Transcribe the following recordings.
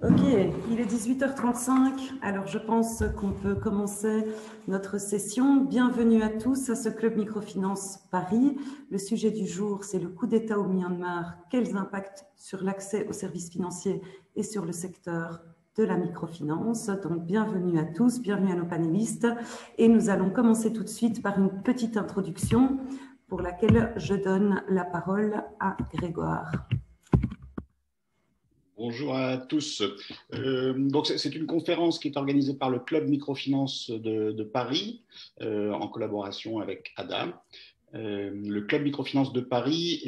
Ok, il est 18h35, alors je pense qu'on peut commencer notre session. Bienvenue à tous à ce Club Microfinance Paris. Le sujet du jour, c'est le coup d'État au Myanmar. Quels impacts sur l'accès aux services financiers et sur le secteur de la microfinance. Donc bienvenue à tous, bienvenue à nos panélistes. Et nous allons commencer tout de suite par une petite introduction pour laquelle je donne la parole à Grégoire. Bonjour à tous. Donc c'est une conférence qui est organisée par le Club Microfinance de Paris en collaboration avec ADA. Le Club Microfinance de Paris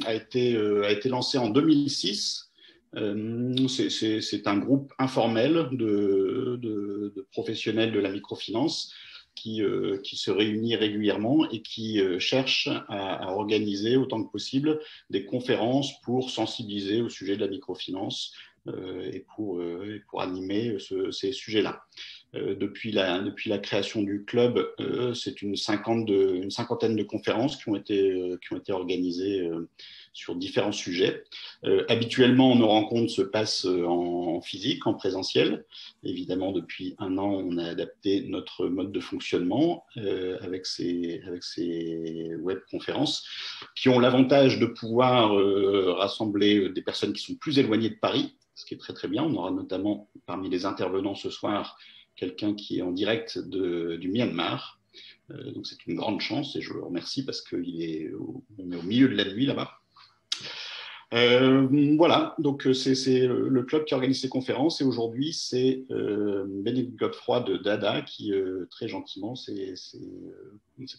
a été lancé en 2006. C'est un groupe informel de professionnels de la microfinance qui se réunit régulièrement et qui cherche à organiser autant que possible des conférences pour sensibiliser au sujet de la microfinance et pour animer ces sujets-là. Depuis la création du club, c'est une cinquantaine de conférences qui ont été organisées sur différents sujets. Habituellement, nos rencontres se passent en physique, en présentiel. Évidemment, depuis un an, on a adapté notre mode de fonctionnement avec ces webconférences qui ont l'avantage de pouvoir rassembler des personnes qui sont plus éloignées de Paris, ce qui est très très bien. On aura notamment parmi les intervenants ce soir quelqu'un qui est en direct du Myanmar. Donc c'est une grande chance et je le remercie parce qu'on est au milieu de la nuit là-bas. Voilà, donc c'est le club qui organise ces conférences et aujourd'hui c'est Bénédicte Godefroy de Dada qui très gentiment s'est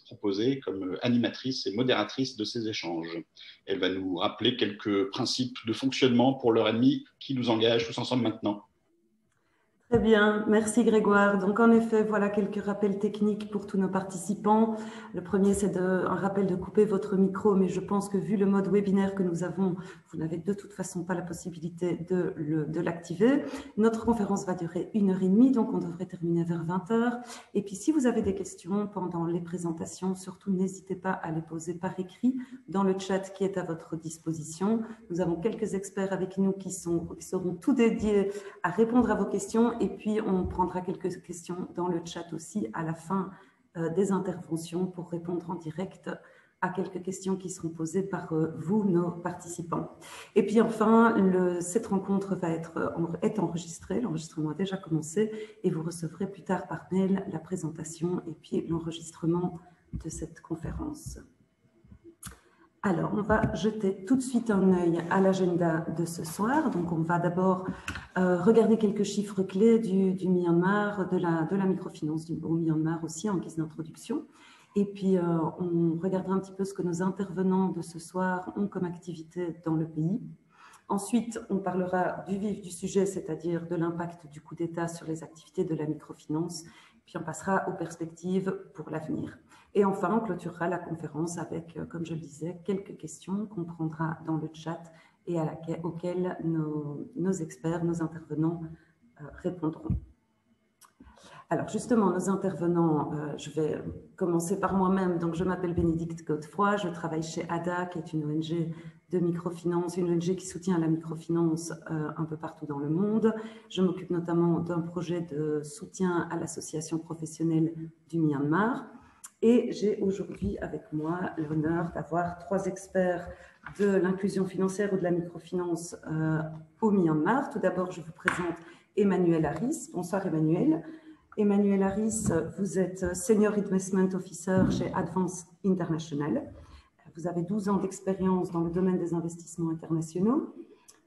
proposée comme animatrice et modératrice de ces échanges. Elle va nous rappeler quelques principes de fonctionnement pour l'heure et demie qui nous engagent tous ensemble maintenant. Très bien, merci Grégoire. Donc en effet, voilà quelques rappels techniques pour tous nos participants. Le premier, c'est un rappel de couper votre micro, mais je pense que vu le mode webinaire que nous avons, vous n'avez de toute façon pas la possibilité de l'activer. Notre conférence va durer 1h30, donc on devrait terminer vers 20h. Et puis si vous avez des questions pendant les présentations, surtout n'hésitez pas à les poser par écrit dans le chat qui est à votre disposition. Nous avons quelques experts avec nous qui seront tout dédiés à répondre à vos questions. Et puis, on prendra quelques questions dans le chat aussi à la fin des interventions pour répondre en direct à quelques questions qui seront posées par vous, nos participants. Et puis enfin, cette rencontre est enregistrée, l'enregistrement a déjà commencé et vous recevrez plus tard par mail la présentation et puis l'enregistrement de cette conférence. Alors, on va jeter tout de suite un œil à l'agenda de ce soir. Donc, on va d'abord regarder quelques chiffres clés du Myanmar, de la microfinance au Myanmar aussi en guise d'introduction. Et puis, on regardera un petit peu ce que nos intervenants de ce soir ont comme activité dans le pays. Ensuite, on parlera du vif du sujet, c'est-à-dire de l'impact du coup d'État sur les activités de la microfinance. Puis, on passera aux perspectives pour l'avenir. Et enfin, on clôturera la conférence avec, comme je le disais, quelques questions qu'on prendra dans le chat et auxquelles nos experts, nos intervenants répondront. Alors justement, nos intervenants, je vais commencer par moi-même. Donc, je m'appelle Bénédicte Godefroy, je travaille chez ADA, qui est une ONG de microfinance, une ONG qui soutient la microfinance un peu partout dans le monde. Je m'occupe notamment d'un projet de soutien à l'association professionnelle du Myanmar. Et j'ai aujourd'hui avec moi l'honneur d'avoir 3 experts de l'inclusion financière ou de la microfinance au Myanmar. Tout d'abord, je vous présente Emmanuel Harris. Bonsoir Emmanuel. Emmanuel Harris, vous êtes Senior Investment Officer chez Advance International. Vous avez 12 ans d'expérience dans le domaine des investissements internationaux.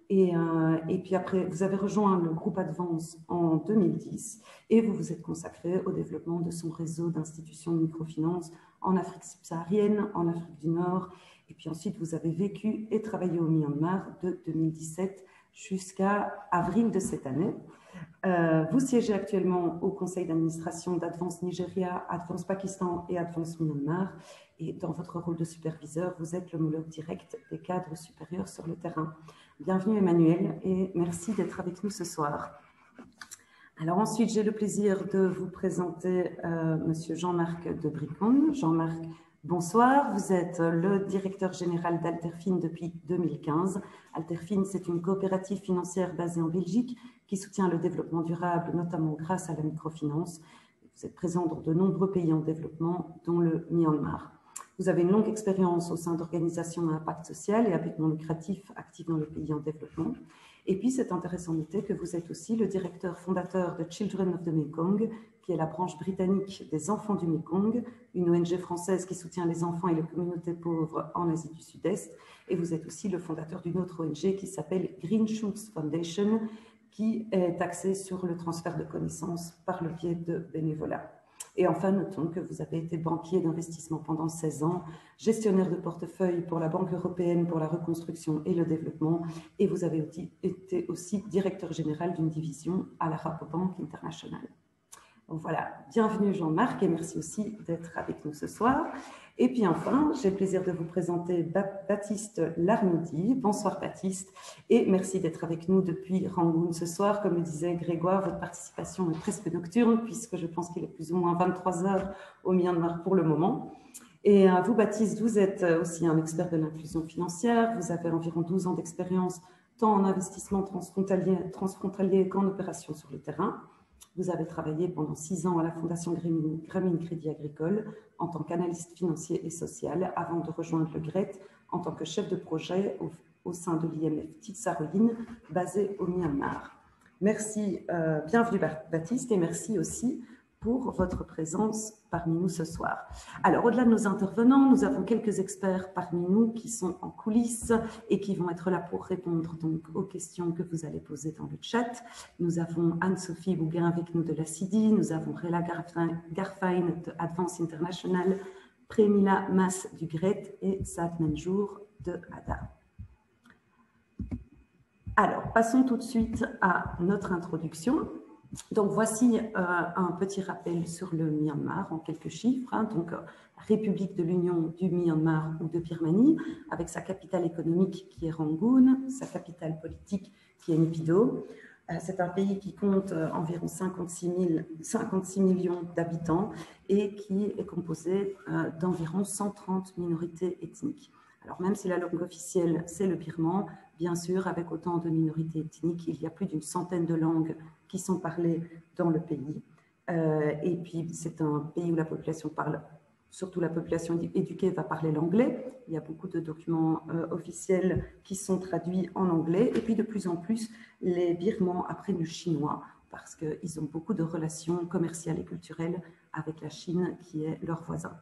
Et puis après, vous avez rejoint le groupe Advance en 2010 et vous vous êtes consacré au développement de son réseau d'institutions de microfinance en Afrique subsaharienne, en Afrique du Nord. Et puis ensuite, vous avez vécu et travaillé au Myanmar de 2017 jusqu'à avril de cette année. Vous siégez actuellement au conseil d'administration d'Advance Nigeria, Advance Pakistan et Advance Myanmar. Et dans votre rôle de superviseur, vous êtes l'homologue direct des cadres supérieurs sur le terrain. Bienvenue Emmanuel et merci d'être avec nous ce soir. Alors ensuite, j'ai le plaisir de vous présenter Monsieur Jean-Marc de Bricon. Jean-Marc Bonsoir, vous êtes le directeur général d'Alterfin depuis 2015. Alterfin, c'est une coopérative financière basée en Belgique qui soutient le développement durable, notamment grâce à la microfinance. Vous êtes présent dans de nombreux pays en développement, dont le Myanmar. Vous avez une longue expérience au sein d'organisations à impact social et à but non lucratif actives dans les pays en développement. Et puis, c'est intéressant de noter que vous êtes aussi le directeur fondateur de Children of the Mekong, qui est la branche britannique des enfants du Mekong, une ONG française qui soutient les enfants et les communautés pauvres en Asie du Sud-Est. Et vous êtes aussi le fondateur d'une autre ONG qui s'appelle Green Shoots Foundation, qui est axée sur le transfert de connaissances par le biais de bénévolat. Et enfin, notons que vous avez été banquier d'investissement pendant 16 ans, gestionnaire de portefeuille pour la Banque européenne pour la reconstruction et le développement, et vous avez été aussi directeur général d'une division à la Rabobank International. Donc voilà, bienvenue Jean-Marc et merci aussi d'être avec nous ce soir. Et puis enfin, j'ai le plaisir de vous présenter Baptiste Larnoudi. Bonsoir Baptiste et merci d'être avec nous depuis Rangoon ce soir. Comme le disait Grégoire, votre participation est presque nocturne puisque je pense qu'il est plus ou moins 23 heures au Myanmar pour le moment. Et vous Baptiste, vous êtes aussi un expert de l'inclusion financière. Vous avez environ 12 ans d'expérience tant en investissement transfrontalier qu'en opération sur le terrain. Vous avez travaillé pendant 6 ans à la Fondation Grameen Crédit Agricole en tant qu'analyste financier et social avant de rejoindre le GRET en tant que chef de projet au sein de l'IMF Titsaroyin basé au Myanmar. Merci, bienvenue Baptiste et merci aussi pour votre présence parmi nous ce soir. Alors, au-delà de nos intervenants, nous avons quelques experts parmi nous qui sont en coulisses et qui vont être là pour répondre donc aux questions que vous allez poser dans le chat. Nous avons Anne-Sophie Bouguin avec nous de la CIDI, nous avons Rela Garfine de Advance International, Premila Mas du GRET et Saad Menjour de ADA. Alors, passons tout de suite à notre introduction. Donc, voici un petit rappel sur le Myanmar en quelques chiffres. Donc, République de l'Union du Myanmar ou de Birmanie, avec sa capitale économique qui est Rangoon, sa capitale politique qui est Naypyidaw. C'est un pays qui compte environ 56 millions d'habitants et qui est composé d'environ 130 minorités ethniques. Alors, même si la langue officielle, c'est le birman, bien sûr, avec autant de minorités ethniques, il y a plus d'une centaine de langues qui sont parlées dans le pays. Et puis, c'est un pays où la population parle, surtout la population éduquée va parler l'anglais. Il y a beaucoup de documents officiels qui sont traduits en anglais. Et puis, de plus en plus, les Birmans apprennent le chinois parce qu'ils ont beaucoup de relations commerciales et culturelles avec la Chine, qui est leur voisin.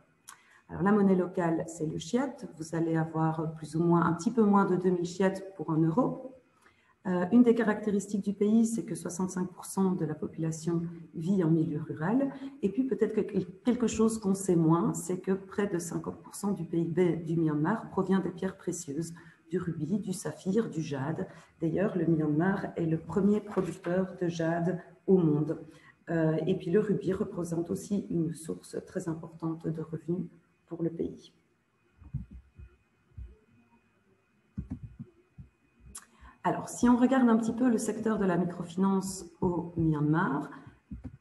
Alors, la monnaie locale, c'est le kyat. Vous allez avoir plus ou moins un petit peu moins de 2000 kyats pour 1 euro. Une des caractéristiques du pays, c'est que 65% de la population vit en milieu rural. Et puis, peut-être que quelque chose qu'on sait moins, c'est que près de 50% du PIB du Myanmar provient des pierres précieuses, du rubis, du saphir, du jade. D'ailleurs, le Myanmar est le premier producteur de jade au monde. Et puis, le rubis représente aussi une source très importante de revenus pour le pays. Alors, si on regarde un petit peu le secteur de la microfinance au Myanmar,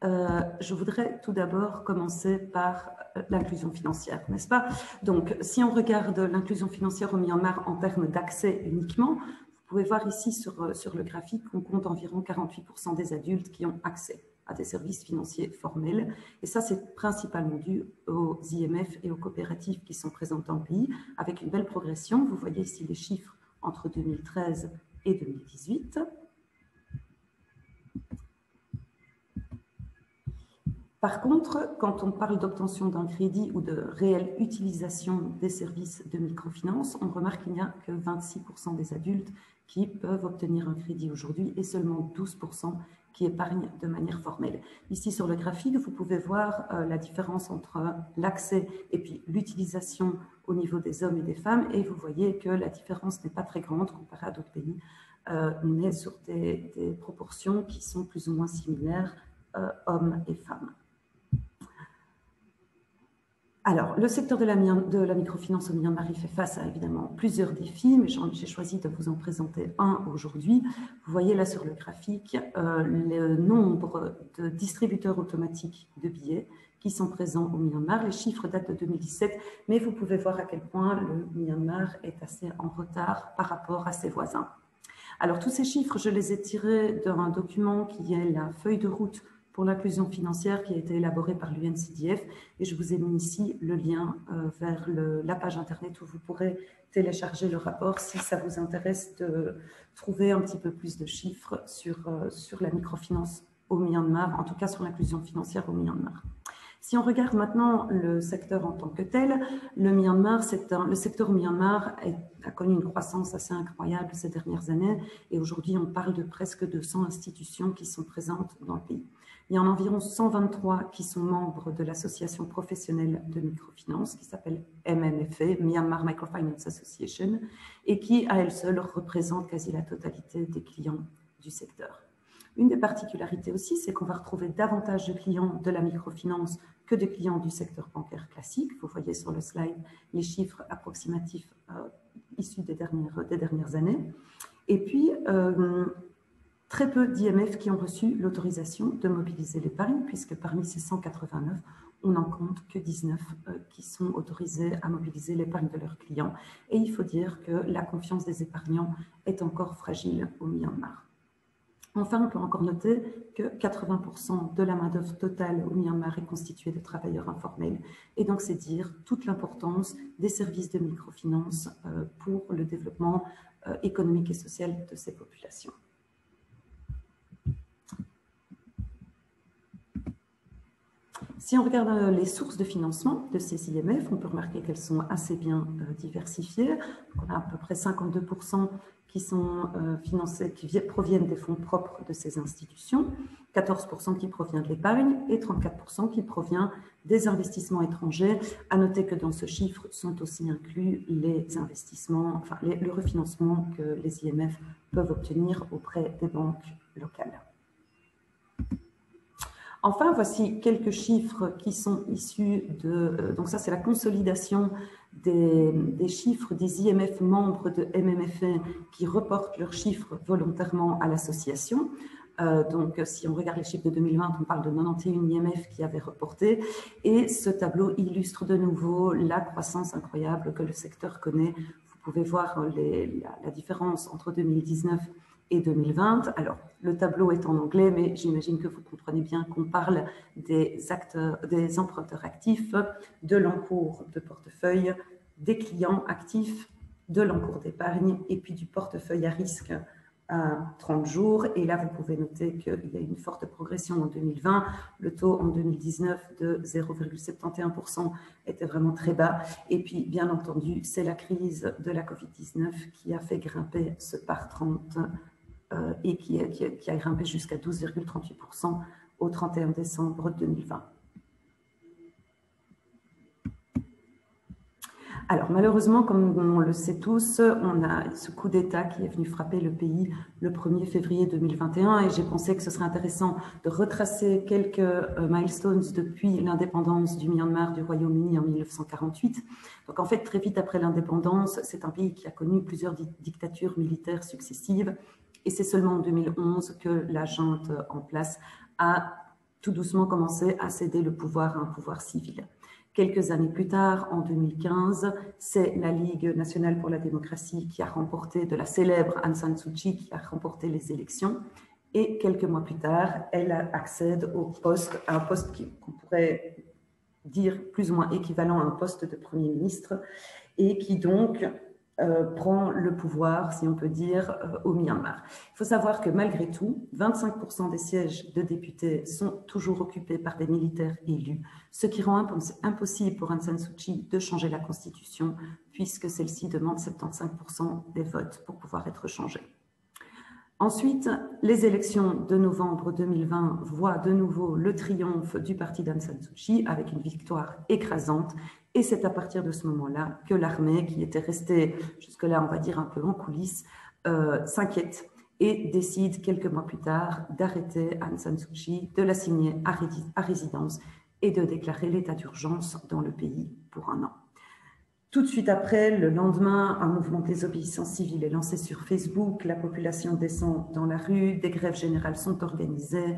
je voudrais tout d'abord commencer par l'inclusion financière, n'est-ce pas? Donc, si on regarde l'inclusion financière au Myanmar en termes d'accès uniquement, vous pouvez voir ici sur le graphique qu'on compte environ 48% des adultes qui ont accès à des services financiers formels. Et ça, c'est principalement dû aux IMF et aux coopératives qui sont présentes dans le pays, avec une belle progression. Vous voyez ici les chiffres entre 2013 et 2018. Par contre, quand on parle d'obtention d'un crédit ou de réelle utilisation des services de microfinance, on remarque qu'il n'y a que 26% des adultes qui peuvent obtenir un crédit aujourd'hui et seulement 12% qui épargnent de manière formelle. Ici, sur le graphique, vous pouvez voir la différence entre l'accès et puis l'utilisation au niveau des hommes et des femmes. Et vous voyez que la différence n'est pas très grande comparée à d'autres pays. On est sur des proportions qui sont plus ou moins similaires, hommes et femmes. Alors, le secteur de la microfinance au Myanmar, il fait face à évidemment plusieurs défis, mais j'ai choisi de vous en présenter un aujourd'hui. Vous voyez là sur le graphique le nombre de distributeurs automatiques de billets qui sont présents au Myanmar. Les chiffres datent de 2017, mais vous pouvez voir à quel point le Myanmar est assez en retard par rapport à ses voisins. Alors, tous ces chiffres, je les ai tirés d'un document qui est la feuille de route pour l'inclusion financière qui a été élaborée par l'UNCDF, et je vous ai mis ici le lien vers la page internet où vous pourrez télécharger le rapport si ça vous intéresse de trouver un petit peu plus de chiffres sur la microfinance au Myanmar, en tout cas sur l'inclusion financière au Myanmar. Si on regarde maintenant le secteur en tant que tel, le secteur au Myanmar a connu une croissance assez incroyable ces dernières années, et aujourd'hui on parle de presque 200 institutions qui sont présentes dans le pays. Il y en a environ 123 qui sont membres de l'association professionnelle de microfinance qui s'appelle MMFA, Myanmar Microfinance Association, et qui à elle seule représente quasi la totalité des clients du secteur. Une des particularités aussi, c'est qu'on va retrouver davantage de clients de la microfinance que de clients du secteur bancaire classique. Vous voyez sur le slide les chiffres approximatifs issus des dernières années. Et puis, très peu d'IMF qui ont reçu l'autorisation de mobiliser l'épargne, puisque parmi ces 189, on n'en compte que 19 qui sont autorisés à mobiliser l'épargne de leurs clients. Et il faut dire que la confiance des épargnants est encore fragile au Myanmar. Enfin, on peut encore noter que 80% de la main-d'œuvre totale au Myanmar est constituée de travailleurs informels. Et donc, c'est dire toute l'importance des services de microfinance pour le développement économique et social de ces populations. Si on regarde les sources de financement de ces IMF, on peut remarquer qu'elles sont assez bien diversifiées. On a à peu près 52% qui sont financés, qui proviennent des fonds propres de ces institutions, 14% qui provient de l'épargne et 34% qui provient des investissements étrangers. À noter que dans ce chiffre sont aussi inclus les investissements, enfin le refinancement que les IMF peuvent obtenir auprès des banques locales. Enfin, voici quelques chiffres qui sont issus de... donc ça, c'est la consolidation des chiffres des IMF membres de MMFA qui reportent leurs chiffres volontairement à l'association. Donc, si on regarde les chiffres de 2020, on parle de 91 IMF qui avaient reporté. Et ce tableau illustre de nouveau la croissance incroyable que le secteur connaît. Vous pouvez voir la différence entre 2019 et 2020. Alors, le tableau est en anglais, mais j'imagine que vous comprenez bien qu'on parle des emprunteurs actifs, de l'encours de portefeuille, des clients actifs, de l'encours d'épargne et puis du portefeuille à risque à 30 jours. Et là, vous pouvez noter qu'il y a une forte progression en 2020. Le taux en 2019 de 0,71% était vraiment très bas. Et puis, bien entendu, c'est la crise de la Covid-19 qui a fait grimper ce par 30 et qui a grimpé jusqu'à 12,38% au 31 décembre 2020. Alors, malheureusement, comme on le sait tous, on a ce coup d'État qui est venu frapper le pays le 1er février 2021 et j'ai pensé que ce serait intéressant de retracer quelques milestones depuis l'indépendance du Myanmar du Royaume-Uni en 1948. Donc, en fait, très vite après l'indépendance, c'est un pays qui a connu plusieurs dictatures militaires successives et c'est seulement en 2011 que la junte en place a tout doucement commencé à céder le pouvoir à un pouvoir civil. Quelques années plus tard, en 2015, c'est la Ligue nationale pour la démocratie qui a remporté, de la célèbre Aung San Suu Kyi, qui a remporté les élections. Et quelques mois plus tard, elle accède à un poste qu'on pourrait dire plus ou moins équivalent à un poste de Premier ministre et qui donc prend le pouvoir, si on peut dire, au Myanmar. Il faut savoir que malgré tout, 25% des sièges de députés sont toujours occupés par des militaires élus, ce qui rend impossible pour Aung San Suu Kyi de changer la constitution, puisque celle-ci demande 75% des votes pour pouvoir être changée. Ensuite, les élections de novembre 2020 voient de nouveau le triomphe du parti d'Aung San Suu Kyi avec une victoire écrasante. Et c'est à partir de ce moment-là que l'armée, qui était restée jusque-là, on va dire, un peu en coulisses, s'inquiète et décide quelques mois plus tard d'arrêter Aung San Suu Kyi, de l'assigner à résidence et de déclarer l'état d'urgence dans le pays pour 1 an. Tout de suite après, le lendemain, un mouvement de désobéissance civile est lancé sur Facebook, la population descend dans la rue, des grèves générales sont organisées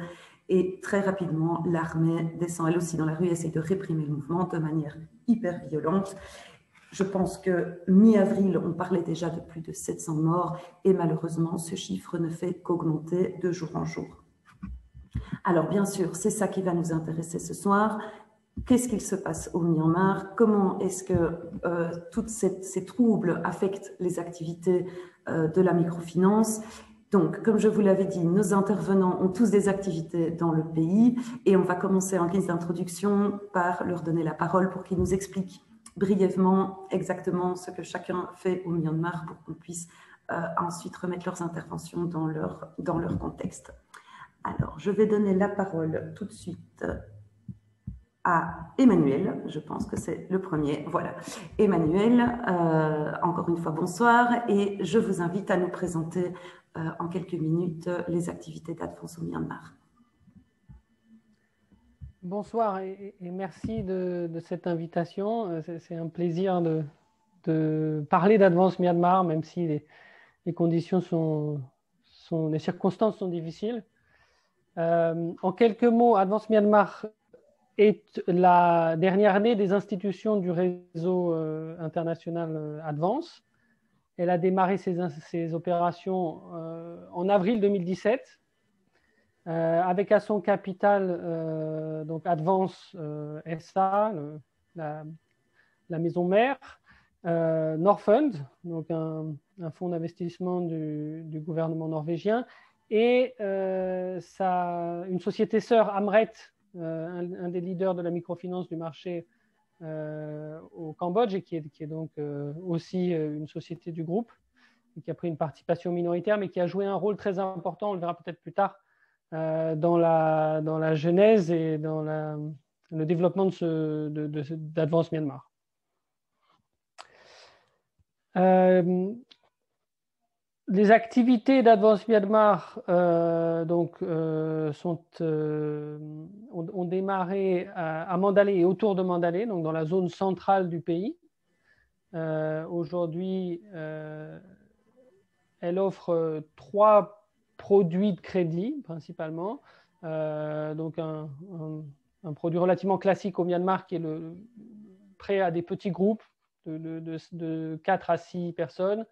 Et très rapidement, l'armée descend elle aussi dans la rue et essaie de réprimer le mouvement de manière hyper violente. Je pense que mi-avril, on parlait déjà de plus de 700 morts et malheureusement, ce chiffre ne fait qu'augmenter de jour en jour. Alors bien sûr, c'est ça qui va nous intéresser ce soir. Qu'est-ce qu'il se passe au Myanmar? Comment est-ce que tous ces troubles affectent les activités de la microfinance? Donc, comme je vous l'avais dit, nos intervenants ont tous des activités dans le pays et on va commencer en guise d'introduction par leur donner la parole pour qu'ils nous expliquent brièvement exactement ce que chacun fait au Myanmar pour qu'on puisse ensuite remettre leurs interventions dans leur contexte. Alors, je vais donner la parole tout de suite à Emmanuel, je pense que c'est le premier. Voilà, Emmanuel, encore une fois, bonsoir, et je vous invite à nous présenter en quelques minutes les activités d'Advance au Myanmar. Bonsoir et merci de cette invitation. C'est un plaisir de parler d'Advance Myanmar, même si les conditions les circonstances sont difficiles. En quelques mots, Advance Myanmar est la dernière année des institutions du réseau international Advance. Elle a démarré ses opérations en avril 2017 avec à son capital donc Advance SA, la maison mère, Norfund, donc un fonds d'investissement du gouvernement norvégien, et une société sœur, Amret, un des leaders de la microfinance du marché au Cambodge, et qui est donc aussi une société du groupe, et qui a pris une participation minoritaire, mais qui a joué un rôle très important, on le verra peut-être plus tard, dans la genèse et dans le développement d'Advance Myanmar. Les activités d'Advance Myanmar ont démarré à Mandalay et autour de Mandalay, donc dans la zone centrale du pays. Aujourd'hui, elle offre 3 produits de crédit principalement. Donc un produit relativement classique au Myanmar qui est le prêt à des petits groupes de 4 à 6 personnes.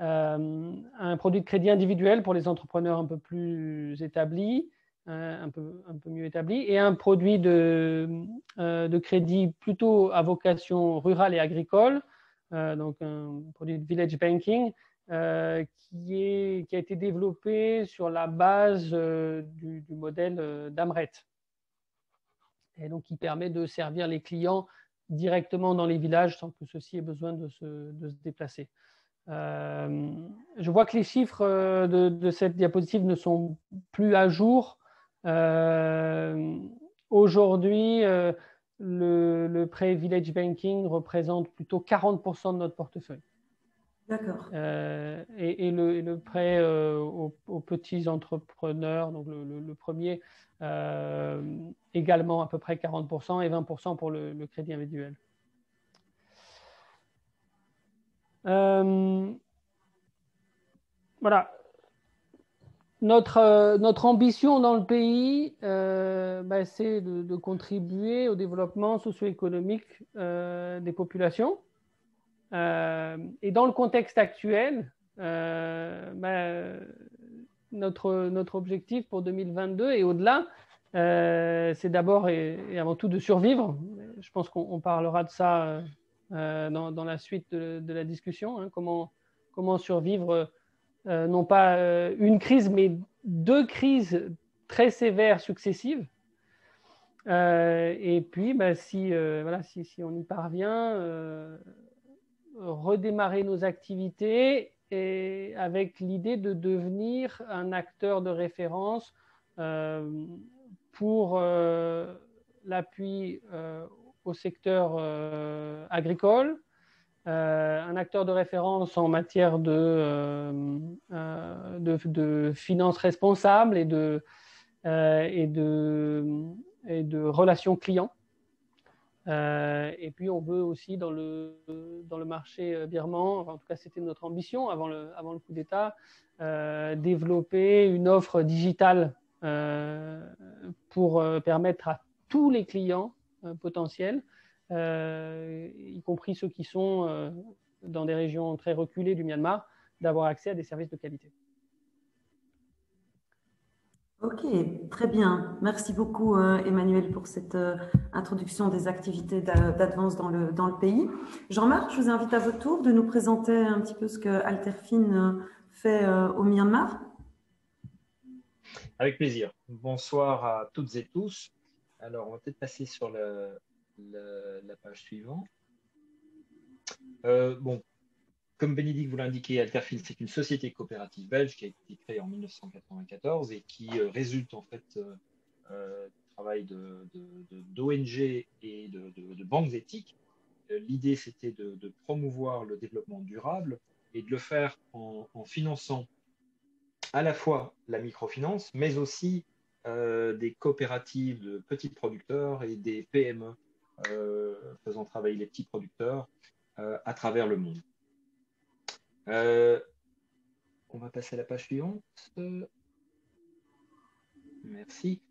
Un produit de crédit individuel pour les entrepreneurs un peu plus établis, un peu mieux établis, et un produit de crédit plutôt à vocation rurale et agricole, donc un produit de village banking, qui a été développé sur la base du modèle d'Amret, et donc qui permet de servir les clients directement dans les villages sans que ceux-ci aient besoin de se déplacer. Je vois que les chiffres de cette diapositive ne sont plus à jour. Aujourd'hui, le prêt Village Banking représente plutôt 40% de notre portefeuille. D'accord. Et le prêt aux petits entrepreneurs, donc le premier, également à peu près 40% et 20% pour le crédit individuel. Voilà. Notre ambition dans le pays, c'est de contribuer au développement socio-économique des populations. Et dans le contexte actuel, notre objectif pour 2022 et au-delà, c'est d'abord et avant tout de survivre. Je pense qu'on parlera de ça dans la suite de la discussion, hein, comment survivre non pas une crise, mais 2 crises très sévères successives. Et puis, si on y parvient, redémarrer nos activités et avec l'idée de devenir un acteur de référence pour l'appui au secteur agricole, un acteur de référence en matière de finances responsables et de relations clients. Et puis on veut aussi dans le marché birman, en tout cas c'était notre ambition avant le coup d'État, développer une offre digitale pour permettre à tous les clients potentiels, y compris ceux qui sont dans des régions très reculées du Myanmar, d'avoir accès à des services de qualité. Ok, très bien. Merci beaucoup Emmanuel pour cette introduction des activités d'Advance dans le pays. Jean-Marc, je vous invite à votre tour de nous présenter un petit peu ce que Alterfin fait au Myanmar. Avec plaisir. Bonsoir à toutes et tous. Alors, on va peut-être passer sur la page suivante. Bon, comme Bénédicte vous l'a indiqué, Alterfin, c'est une société coopérative belge qui a été créée en 1994 et qui résulte en fait du travail d'ONG et de banques éthiques. L'idée, c'était de promouvoir le développement durable et de le faire en finançant à la fois la microfinance, mais aussi des coopératives de petits producteurs et des PME faisant travailler les petits producteurs à travers le monde. On va passer à la page suivante. Merci.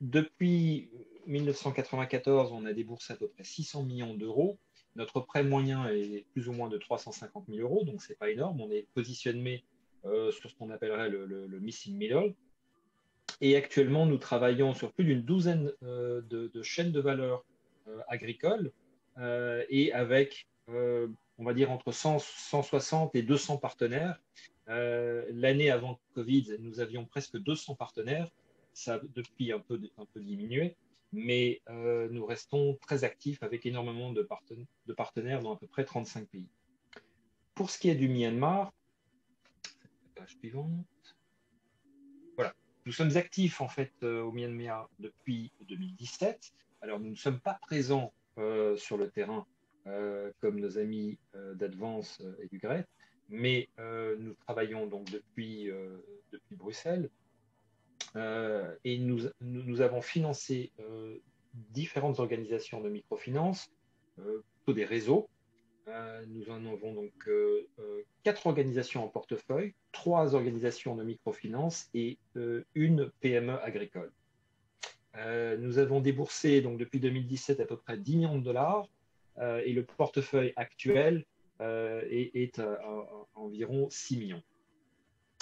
Depuis 1994, on a déboursé à peu près 600 millions d'euros. Notre prêt moyen est plus ou moins de 350 000 euros, donc ce n'est pas énorme. On est positionné sur ce qu'on appellerait le missing middle. Et actuellement, nous travaillons sur plus d'une douzaine de chaînes de valeur agricoles et avec, on va dire, entre 160 et 200 partenaires. L'année avant Covid, nous avions presque 200 partenaires. Ça a depuis un peu diminué, mais nous restons très actifs avec énormément de partenaires dans à peu près 35 pays. Pour ce qui est du Myanmar, page suivante. Voilà. Nous sommes actifs en fait au Myanmar depuis 2017. Alors nous ne sommes pas présents sur le terrain comme nos amis d'Advance et du GRET, mais nous travaillons donc depuis Bruxelles et nous avons financé différentes organisations de microfinance, plutôt des réseaux. Nous en avons donc 4 organisations en portefeuille, 3 organisations de microfinance et une PME agricole. Nous avons déboursé donc depuis 2017 à peu près 10 millions de dollars et le portefeuille actuel est à environ 6 millions.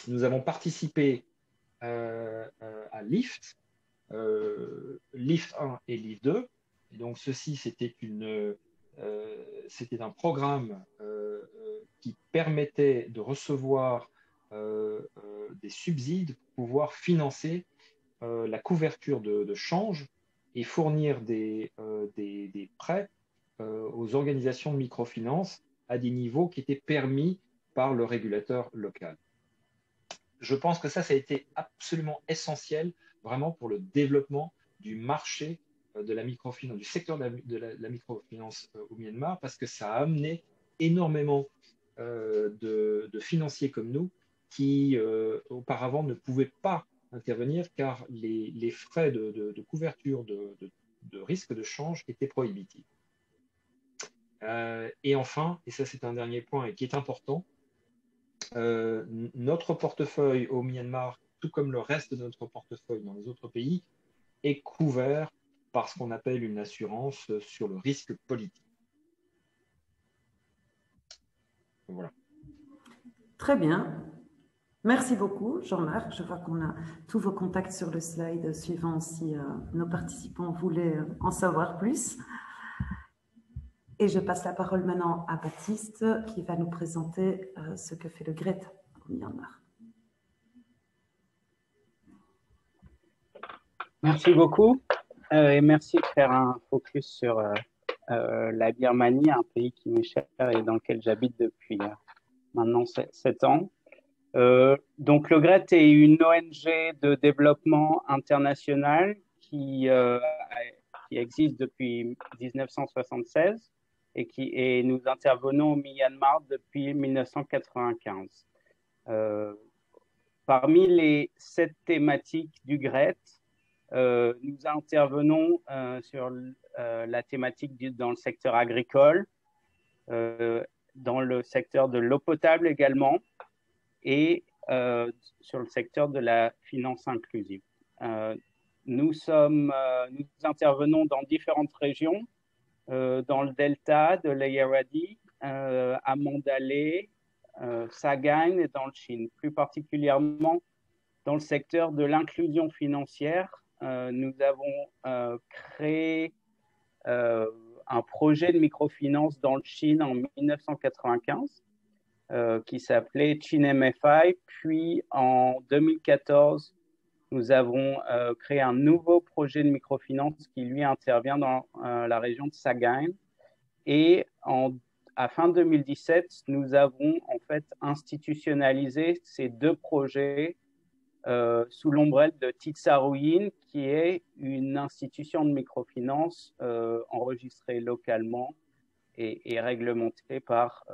Nous avons participé à LIFT, LIFT 1 et LIFT 2. Et donc ceci, c'était un programme qui permettait de recevoir des subsides pour pouvoir financer la couverture de change et fournir des prêts aux organisations de microfinance à des niveaux qui étaient permis par le régulateur local. Je pense que ça a été absolument essentiel vraiment pour le développement du marché de la microfinance, du secteur de la microfinance au Myanmar, parce que ça a amené énormément de financiers comme nous qui auparavant ne pouvaient pas intervenir car les frais de couverture de risque de change étaient prohibitifs. Et enfin, et ça c'est un dernier point et qui est important, notre portefeuille au Myanmar, tout comme le reste de notre portefeuille dans les autres pays, est couvert par ce qu'on appelle une assurance sur le risque politique. Voilà. Très bien. Merci beaucoup, Jean-Marc. Je vois qu'on a tous vos contacts sur le slide suivant si nos participants voulaient en savoir plus. Et je passe la parole maintenant à Baptiste qui va nous présenter ce que fait le GRET au Myanmar. Merci beaucoup et merci de faire un focus sur la Birmanie, un pays qui m'est cher et dans lequel j'habite depuis maintenant 7 ans. Donc le GRET est une ONG de développement international qui existe depuis 1976 et nous intervenons au Myanmar depuis 1995. Parmi les 7 thématiques du GRET, nous intervenons sur la thématique dans le secteur agricole, dans le secteur de l'eau potable également, et sur le secteur de la finance inclusive. nous intervenons dans différentes régions, dans le delta de l'Ayeyaradi, à Mandalay, Sagaing et dans le Chin. Plus particulièrement dans le secteur de l'inclusion financière, nous avons créé un projet de microfinance dans le Chin en 1995 qui s'appelait Chin MFI. Puis en 2014, nous avons créé un nouveau projet de microfinance qui, lui, intervient dans la région de Sagaing. Et à fin 2017, nous avons en fait institutionnalisé ces deux projets sous l'ombrelle de Titsaruyin, qui est une institution de microfinance enregistrée localement et réglementée par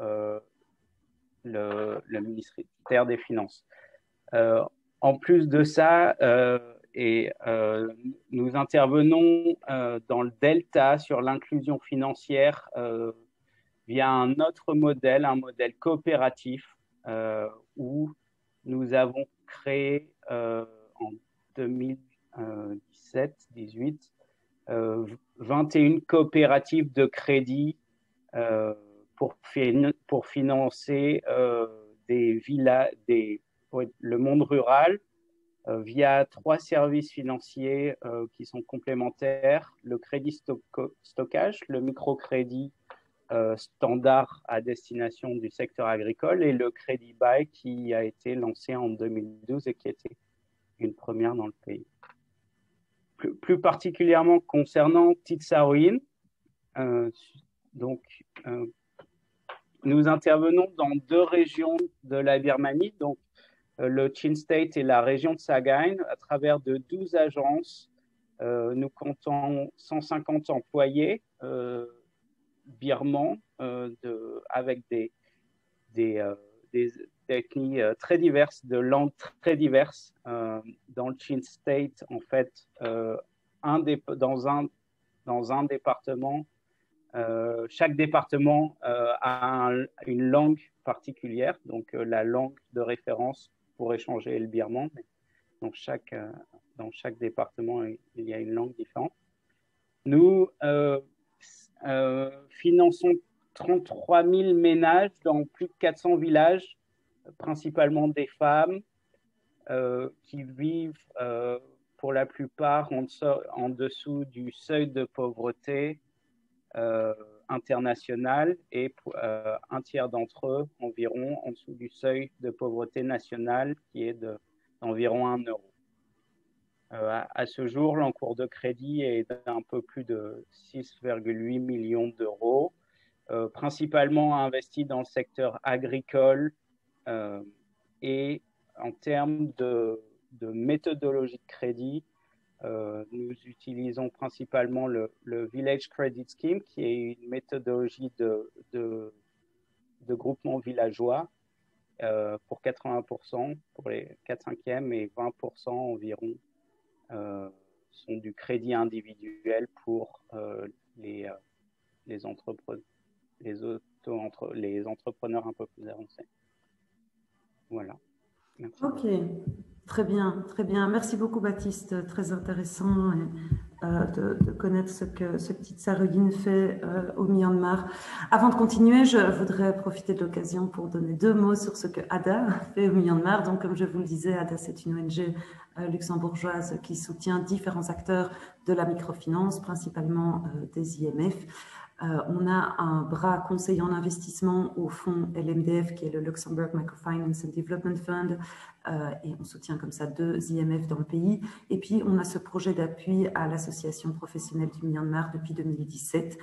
le ministère des Finances. En plus de ça, nous intervenons dans le delta sur l'inclusion financière via un autre modèle, un modèle coopératif où nous avons créé en 2017-18 21 coopératives de crédit pour financer le monde rural via 3 services financiers qui sont complémentaires: le crédit stockage, le microcrédit standard à destination du secteur agricole et le crédit bail qui a été lancé en 2012 et qui était une première dans le pays. Plus particulièrement concernant Titsaruyin, nous intervenons dans 2 régions de la Birmanie, donc le Chin State et la région de Sagaing, à travers de 12 agences. Nous comptons 150 employés birmans avec des ethnies très diverses, de langues très diverses. Dans le Chin State, en fait, dans un département, chaque département a une langue particulière, donc la langue de référence pour échanger est le birman. Dans chaque département, il y a une langue différente. Nous finançons 33 000 ménages dans plus de 400 villages, principalement des femmes qui vivent pour la plupart en dessous du seuil de pauvreté international et un tiers d'entre eux environ en dessous du seuil de pauvreté nationale qui est d'environ 1 euro. À ce jour, l'encours de crédit est d'un peu plus de 6,8 millions d'euros, principalement investi dans le secteur agricole et en termes de méthodologie de crédit, nous utilisons principalement le Village Credit Scheme, qui est une méthodologie de groupement villageois pour 80%, pour les 4/5e, et 20% environ sont du crédit individuel pour les entrepreneurs un peu plus avancés. Voilà. Merci. Ok, très bien, très bien. Merci beaucoup, Baptiste. Très intéressant de connaître ce que Titsaruyin fait au Myanmar. Avant de continuer, je voudrais profiter de l'occasion pour donner 2 mots sur ce que ADA fait au Myanmar. Donc, comme je vous le disais, ADA, c'est une ONG luxembourgeoise qui soutient différents acteurs de la microfinance, principalement des IMF. On a un bras conseiller en investissement au fonds LMDF, qui est le Luxembourg Microfinance and Development Fund, et on soutient comme ça 2 IMF dans le pays. Et puis, on a ce projet d'appui à l'association professionnelle du Myanmar depuis 2017.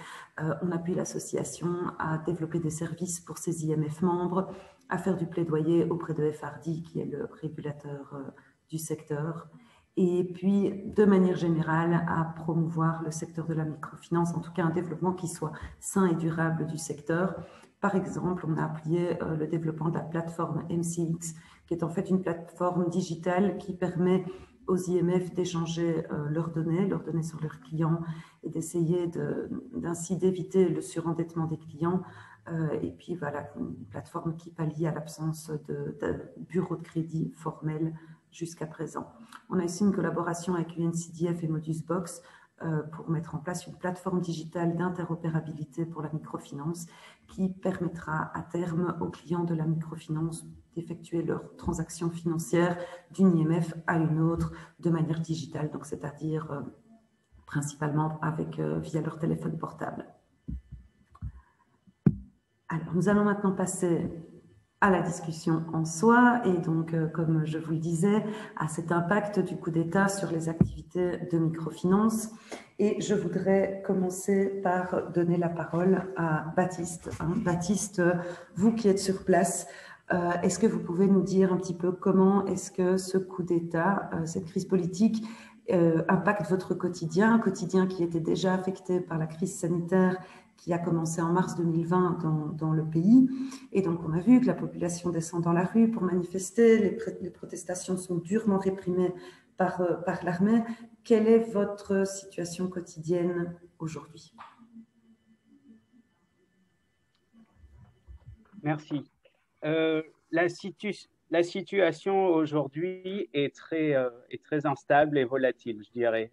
On appuie l'association à développer des services pour ses IMF membres, à faire du plaidoyer auprès de FRD, qui est le régulateur du secteur, et puis, de manière générale, à promouvoir le secteur de la microfinance, en tout cas un développement qui soit sain et durable du secteur. Par exemple, on a appuyé le développement de la plateforme MCX, qui est en fait une plateforme digitale qui permet aux IMF d'échanger leurs données sur leurs clients et d'essayer ainsi d'éviter le surendettement des clients. Et puis voilà, une plateforme qui pallie à l'absence de bureaux de crédit formels jusqu'à présent. On a aussi une collaboration avec UNCDF et Modusbox pour mettre en place une plateforme digitale d'interopérabilité pour la microfinance qui permettra à terme aux clients de la microfinance d'effectuer leurs transactions financières d'une IMF à une autre de manière digitale, donc c'est-à-dire principalement via leur téléphone portable. Alors, nous allons maintenant passer à la discussion en soi et donc, comme je vous le disais, à cet impact du coup d'État sur les activités de microfinance. Et je voudrais commencer par donner la parole à Baptiste. Baptiste, vous qui êtes sur place, est-ce que vous pouvez nous dire un petit peu comment est-ce que ce coup d'État, cette crise politique, impacte votre quotidien, un quotidien qui était déjà affecté par la crise sanitaire qui a commencé en mars 2020 dans le pays. Et donc, on a vu que la population descend dans la rue pour manifester. Les protestations sont durement réprimées par l'armée. Quelle est votre situation quotidienne aujourd'hui? Merci. La situation aujourd'hui est très instable et volatile, je dirais.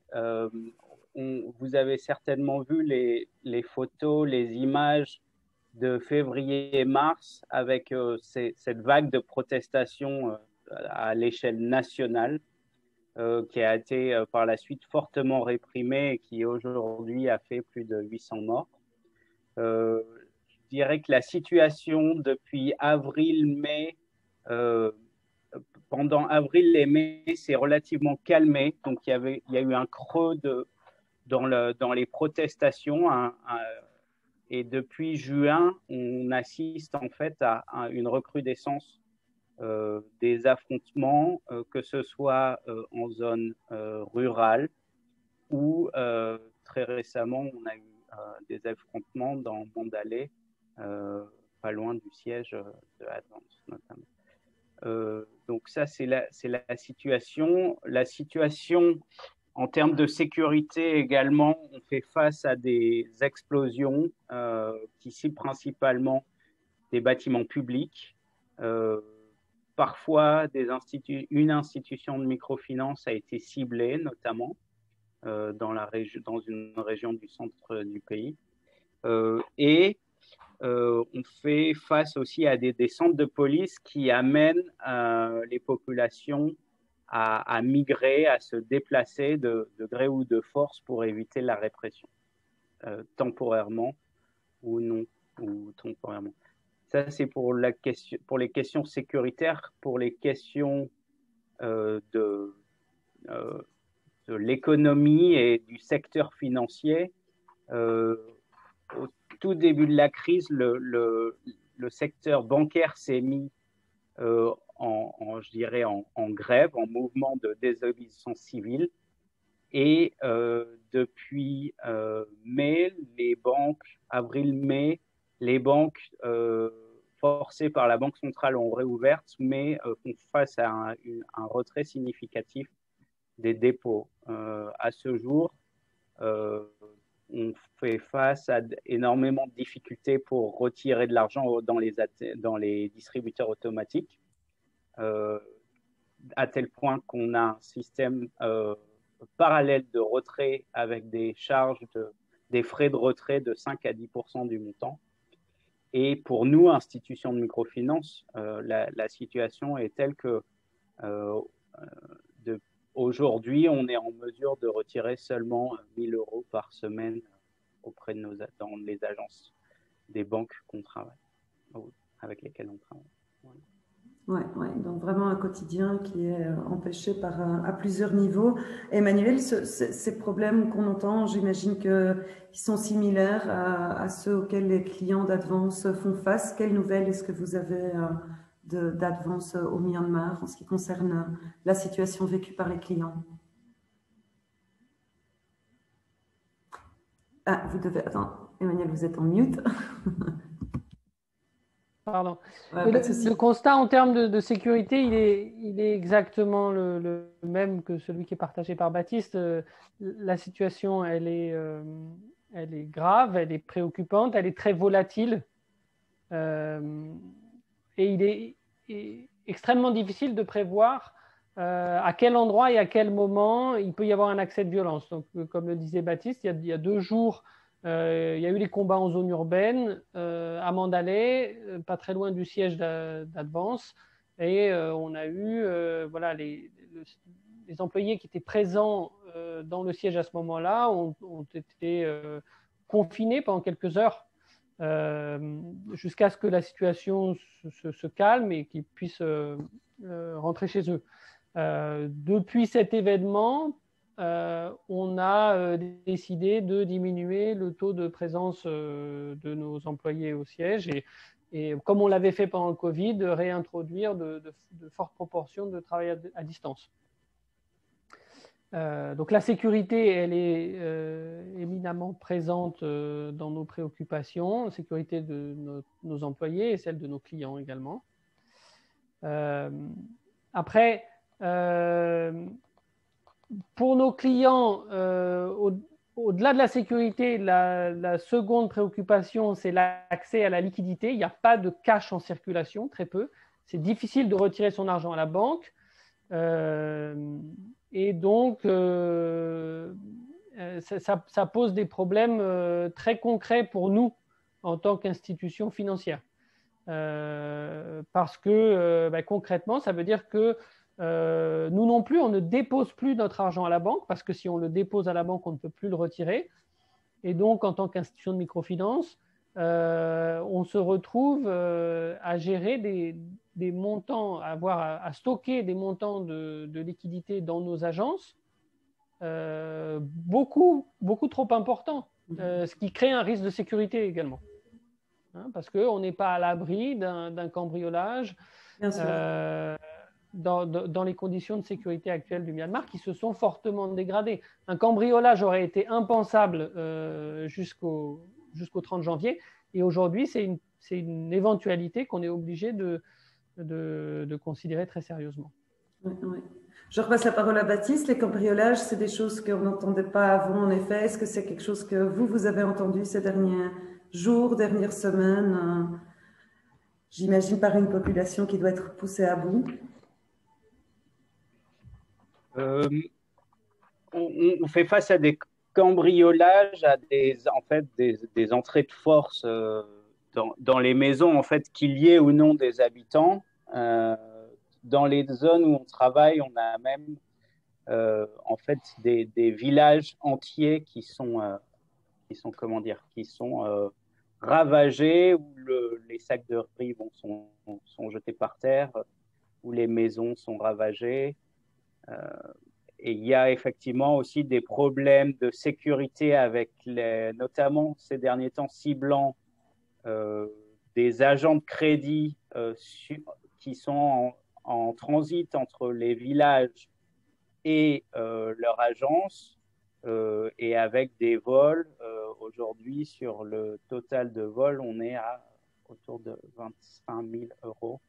Vous avez certainement vu les photos, les images de février et mars avec cette vague de protestation à l'échelle nationale qui a été par la suite fortement réprimée et qui aujourd'hui a fait plus de 800 morts. Je dirais que la situation depuis avril-mai, pendant avril et mai, s'est relativement calmée. Donc, il y a eu un creux dans les protestations. Et depuis juin, on assiste en fait à une recrudescence des affrontements, que ce soit en zone rurale ou très récemment, on a eu des affrontements dans Mandalay, pas loin du siège de Advance notamment. Donc ça, c'est la situation. La situation en termes de sécurité également, on fait face à des explosions qui ciblent principalement des bâtiments publics. Parfois, une institution de microfinance a été ciblée, notamment dans une région du centre du pays. Et on fait face aussi à des centres de police qui amènent les populations à migrer, à se déplacer de gré ou de force pour éviter la répression, temporairement ou non, ou temporairement. Ça, c'est pour les questions sécuritaires. Pour les questions de l'économie et du secteur financier, au tout début de la crise, le secteur bancaire s'est mis je dirais en grève, en mouvement de désobéissance civile. Et depuis avril-mai, les banques forcées par la Banque centrale ont réouvert, mais font face à un retrait significatif des dépôts. À ce jour, on fait face à énormément de difficultés pour retirer de l'argent dans les distributeurs automatiques, à tel point qu'on a un système parallèle de retrait avec des frais de retrait de 5 à 10% du montant. Et pour nous, institutions de microfinance, la situation est telle que aujourd'hui, on est en mesure de retirer seulement 1 000 € par semaine dans les agences des banques avec lesquelles on travaille. Voilà. Ouais, donc vraiment un quotidien qui est empêché à plusieurs niveaux. Emmanuel, ces problèmes qu'on entend, j'imagine qu'ils sont similaires à ceux auxquels les clients d'Advance font face. Quelles nouvelles est-ce que vous avez d'Advance au Myanmar en ce qui concerne la situation vécue par les clients? Attends, Emmanuel, vous êtes en mute. Pardon. Le constat en termes de sécurité, il est exactement le même que celui qui est partagé par Baptiste. La situation, elle est grave, elle est préoccupante, elle est très volatile. Et il est extrêmement difficile de prévoir à quel endroit et à quel moment il peut y avoir un accès de violence. Donc, comme le disait Baptiste, il y a 2 jours, il y a eu les combats en zone urbaine à Mandalay, pas très loin du siège d'Advance, et on a eu voilà, les employés qui étaient présents dans le siège à ce moment-là ont été confinés pendant quelques heures jusqu'à ce que la situation se calme et qu'ils puissent rentrer chez eux. Depuis cet événement, on a décidé de diminuer le taux de présence de nos employés au siège et comme on l'avait fait pendant le Covid, de réintroduire de fortes proportions de travail à distance. Donc la sécurité, elle est éminemment présente dans nos préoccupations, la sécurité de nos employés et celle de nos clients également. Après, pour nos clients, au-delà de la sécurité, la seconde préoccupation, c'est l'accès à la liquidité. Il n'y a pas de cash en circulation, très peu. C'est difficile de retirer son argent à la banque. Et donc, ça pose des problèmes très concrets pour nous en tant qu'institution financière. Parce que concrètement, ça veut dire que nous non plus, on ne dépose plus notre argent à la banque, parce que si on le dépose à la banque, on ne peut plus le retirer. Et donc, en tant qu'institution de microfinance, on se retrouve à gérer des montants, à stocker des montants de liquidité dans nos agences, beaucoup trop importants, ce qui crée un risque de sécurité également. Parce qu'on n'est pas à l'abri d'un cambriolage dans les conditions de sécurité actuelles du Myanmar qui se sont fortement dégradées. Un cambriolage aurait été impensable jusqu'au 30 janvier et aujourd'hui, c'est une éventualité qu'on est obligé de considérer très sérieusement. Oui, oui. Je repasse la parole à Baptiste. Les cambriolages, c'est des choses qu'on n'entendait pas avant, en effet. Est-ce que c'est quelque chose que vous avez entendu ces derniers jours, dernières semaines, j'imagine par une population qui doit être poussée à bout? On fait face à des cambriolages, à des entrées de force dans les maisons, en fait, qu'il y ait ou non des habitants. Dans les zones où on travaille, on a même en fait des villages entiers qui sont ravagés, où les sacs de riz sont jetés par terre, où les maisons sont ravagées. Et il y a effectivement aussi des problèmes de sécurité avec notamment ces derniers temps ciblant des agents de crédit qui sont en transit entre les villages et leur agence et avec des vols. Aujourd'hui, sur le total de vols, on est à autour de 25 000 euros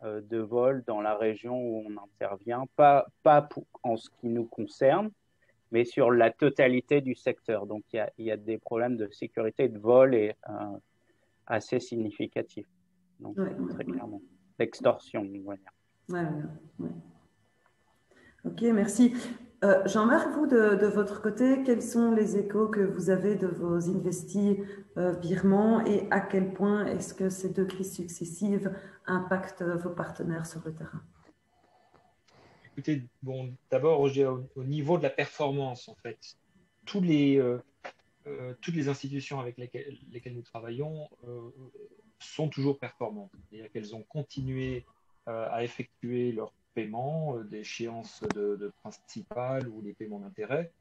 de vol dans la région où on intervient, pas en ce qui nous concerne, mais sur la totalité du secteur. Donc, il y a des problèmes de sécurité de vol assez significatifs. Donc, très clairement. L'extorsion, on va dire. Ouais. Ok, merci. Jean-Marc, vous, de votre côté, quels sont les échos que vous avez de vos investis virements et à quel point est-ce que ces 2 crises successives impactent vos partenaires sur le terrain? Écoutez, bon, d'abord, au niveau de la performance, en fait, toutes les institutions avec lesquelles nous travaillons sont toujours performantes. C'est-à-dire qu'elles ont continué à effectuer leurs paiements, d'échéances de principales ou les paiements d'intérêt.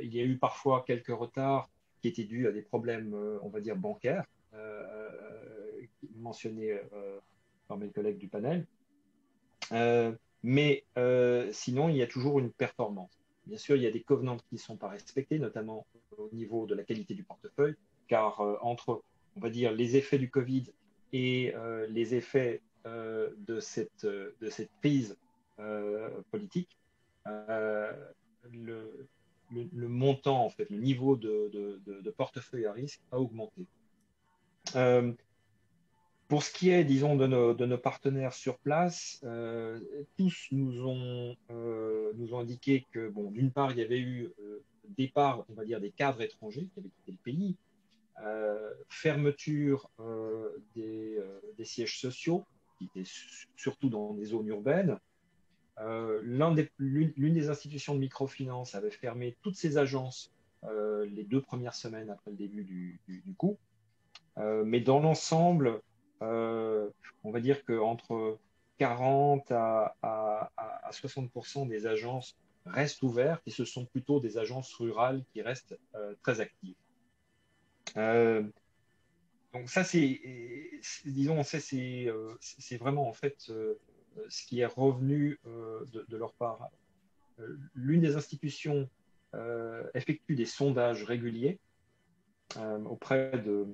Il y a eu parfois quelques retards qui étaient dus à des problèmes, on va dire, bancaires, mentionnés par mes collègues du panel. Mais sinon, il y a toujours une performance. Bien sûr, il y a des covenants qui ne sont pas respectés, notamment au niveau de la qualité du portefeuille, car entre, on va dire, les effets du Covid et les effets de cette crise politique, le montant, en fait, le niveau de portefeuille à risque a augmenté. Pour ce qui est, disons, de nos partenaires sur place, tous nous ont indiqué que, bon, d'une part, il y avait eu départ, on va dire, des cadres étrangers qui avaient quitté le pays, fermeture des sièges sociaux, qui étaient surtout dans des zones urbaines. L'une des institutions de microfinance avait fermé toutes ses agences les 2 premières semaines après le début du coup. Mais dans l'ensemble, on va dire qu'entre 40 à 60% des agences restent ouvertes et ce sont plutôt des agences rurales qui restent très actives. Donc ça, disons, c'est vraiment en fait ce qui est revenu de leur part. L'une des institutions effectue des sondages réguliers auprès de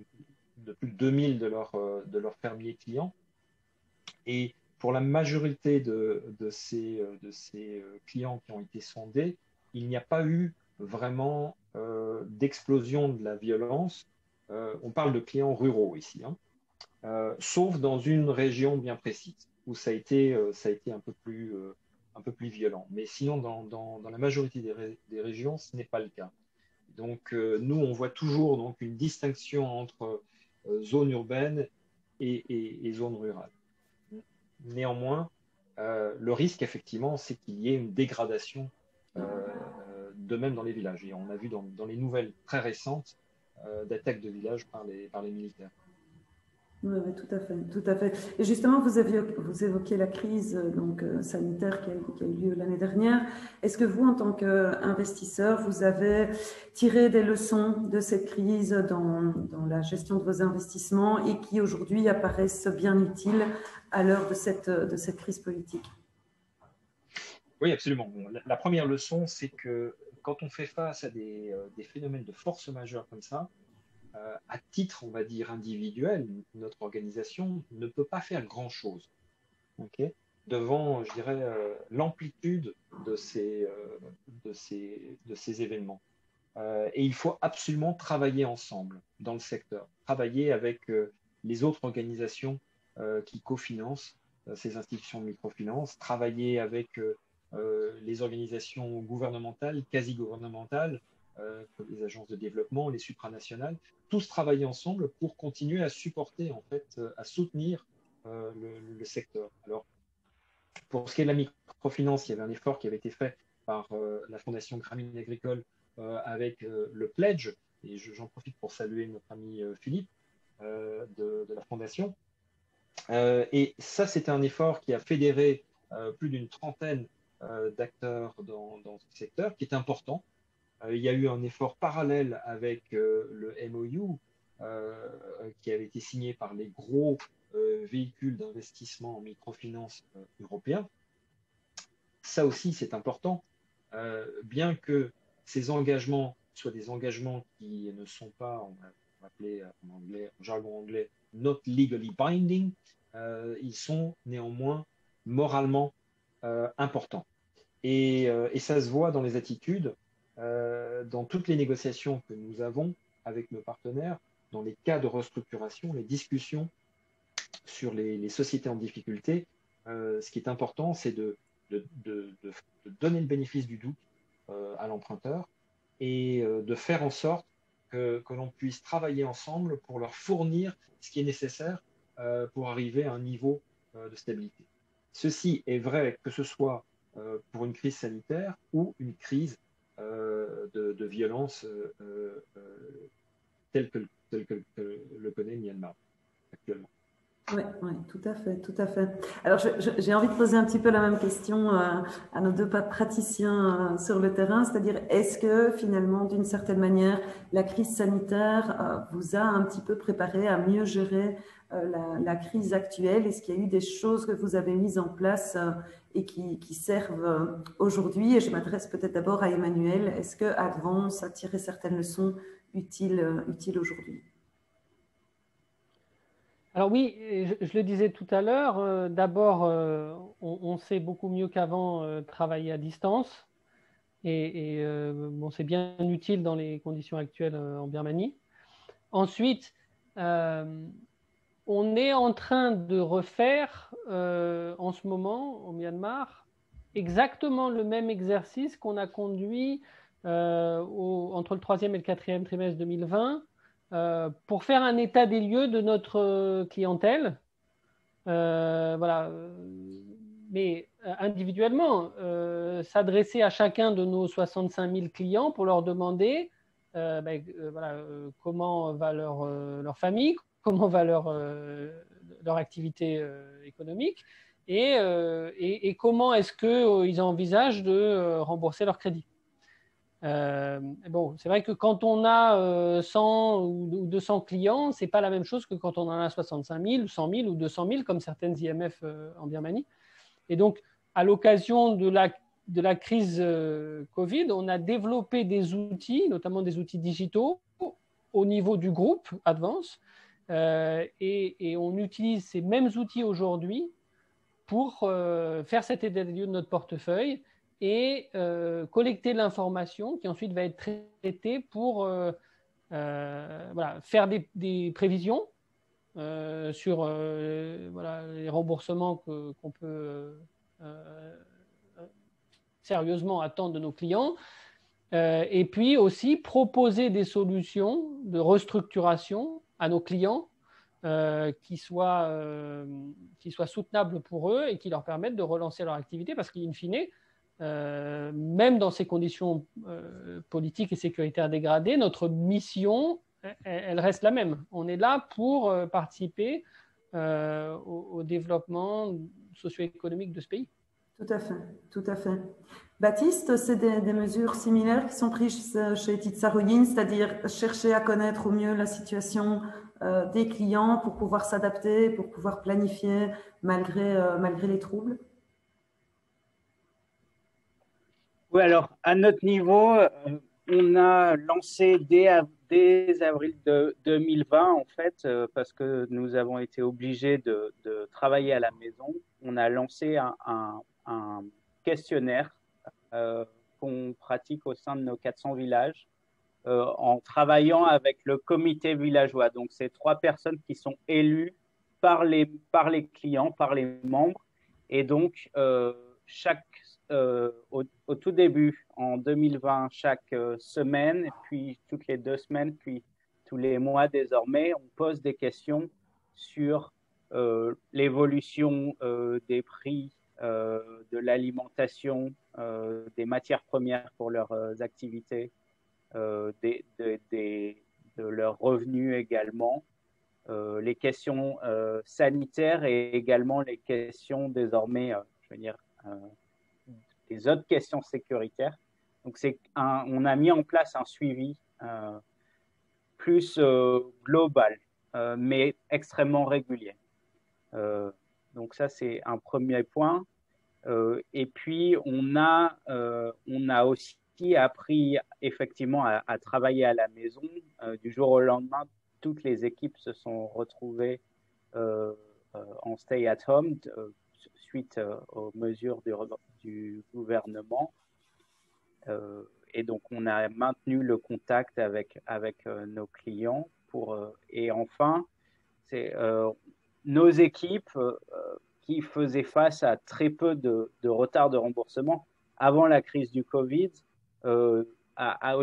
plus de 2000 de leurs fermiers clients. Et pour la majorité de ces clients qui ont été sondés, il n'y a pas eu vraiment d'explosion de la violence. On parle de clients ruraux ici, hein, sauf dans une région bien précise où ça a été un peu plus violent. Mais sinon, dans la majorité des régions, ce n'est pas le cas. Donc, nous, on voit toujours donc, une distinction entre zone urbaine et zone rurale. Néanmoins, le risque, effectivement, c'est qu'il y ait une dégradation de même dans les villages. Et on a vu dans les nouvelles très récentes d'attaques de villages par les militaires. Oui, oui, tout à fait, tout à fait. Et justement, vous évoquiez la crise sanitaire qui a eu lieu l'année dernière. Est-ce que vous, en tant qu'investisseur, vous avez tiré des leçons de cette crise dans la gestion de vos investissements et qui aujourd'hui apparaissent bien utiles à l'heure de cette crise politique? Oui, absolument. Bon, la première leçon, c'est que quand on fait face à des phénomènes de force majeure comme ça, à titre, on va dire, individuel, notre organisation ne peut pas faire grand-chose, okay, devant, je dirais, l'amplitude de ces événements. Et il faut absolument travailler ensemble dans le secteur, travailler avec les autres organisations qui cofinancent ces institutions de microfinance, travailler avec les organisations gouvernementales, quasi-gouvernementales, comme les agences de développement, les supranationales, tous travailler ensemble pour continuer à supporter, en fait, à soutenir le secteur. Alors, pour ce qui est de la microfinance, il y avait un effort qui avait été fait par la Fondation Grameen Agricole avec le pledge, et j'en profite pour saluer notre ami Philippe de la Fondation. Et ça, c'était un effort qui a fédéré plus d'une trentaine d'acteurs dans ce secteur, qui est important. Il y a eu un effort parallèle avec le MOU qui avait été signé par les gros véhicules d'investissement en microfinance européens. Ça aussi, c'est important. Bien que ces engagements soient des engagements qui ne sont pas, on va appeler en jargon anglais, not legally binding, ils sont néanmoins moralement importants. Et ça se voit dans les attitudes, dans toutes les négociations que nous avons avec nos partenaires, dans les cas de restructuration, les discussions sur les sociétés en difficulté. Ce qui est important, c'est de donner le bénéfice du doute à l'emprunteur et de faire en sorte que l'on puisse travailler ensemble pour leur fournir ce qui est nécessaire pour arriver à un niveau de stabilité. Ceci est vrai que ce soit pour une crise sanitaire ou une crise de violence telle que le connaît Myanmar actuellement. Oui, oui, tout à fait, tout à fait. Alors, j'ai envie de poser un petit peu la même question à nos deux praticiens sur le terrain, c'est-à-dire, est-ce que finalement, d'une certaine manière, la crise sanitaire vous a un petit peu préparé à mieux gérer la crise actuelle? Est-ce qu'il y a eu des choses que vous avez mises en place et qui servent aujourd'hui? Et je m'adresse peut-être d'abord à Emmanuel. Est-ce que Advance a tiré certaines leçons utiles aujourd'hui? Alors oui, je le disais tout à l'heure, d'abord, on sait beaucoup mieux qu'avant travailler à distance et bon, c'est bien utile dans les conditions actuelles en Birmanie. Ensuite, on est en train de refaire en ce moment au Myanmar exactement le même exercice qu'on a conduit entre le 3e et le 4e trimestre 2020 pour faire un état des lieux de notre clientèle. Voilà. Mais individuellement, s'adresser à chacun de nos 65 000 clients pour leur demander voilà, comment va leur famille, comment va leur activité économique et comment est-ce qu'ils envisagent de rembourser leur crédit. Bon, c'est vrai que quand on a 100 ou 200 clients, ce n'est pas la même chose que quand on en a 65 000, 100 000 ou 200 000, comme certaines IMF en Birmanie. Et donc, à l'occasion de la crise Covid, on a développé des outils, notamment des outils digitaux, au niveau du groupe Advance, et on utilise ces mêmes outils aujourd'hui pour faire cet état des lieux de notre portefeuille et collecter l'information qui ensuite va être traitée pour voilà, faire des prévisions sur voilà, les remboursements qu'on peut sérieusement attendre de nos clients, et puis aussi proposer des solutions de restructuration à nos clients qui soient soutenables pour eux et qui leur permettent de relancer leur activité, parce qu'in fine, même dans ces conditions politiques et sécuritaires dégradées, notre mission, elle reste la même. On est là pour participer au développement socio-économique de ce pays. Tout à fait, tout à fait. Baptiste, c'est des mesures similaires qui sont prises chez Titsaroyin, c'est-à-dire chercher à connaître au mieux la situation des clients pour pouvoir s'adapter, pour pouvoir planifier malgré les troubles. Oui, alors à notre niveau, on a lancé dès avril 2020, en fait, parce que nous avons été obligés de travailler à la maison. On a lancé un questionnaire qu'on pratique au sein de nos 400 villages en travaillant avec le comité villageois. Donc, c'est 3 personnes qui sont élues par les clients, par les membres. Et donc, au tout début, en 2020, chaque semaine, puis toutes les 2 semaines, puis tous les mois désormais, on pose des questions sur l'évolution des prix de l'alimentation, des matières premières pour leurs activités, de leurs revenus également, les questions sanitaires et également les questions désormais, je veux dire, les autres questions sécuritaires. Donc, on a mis en place un suivi plus global, mais extrêmement régulier. Donc, ça, c'est un premier point. Et puis, on a aussi appris effectivement à travailler à la maison. Du jour au lendemain, toutes les équipes se sont retrouvées en stay at home suite aux mesures du gouvernement. Et donc, on a maintenu le contact avec nos clients. Et enfin, c'est nos équipes qui faisaient face à très peu de retard de remboursement avant la crise du Covid. Au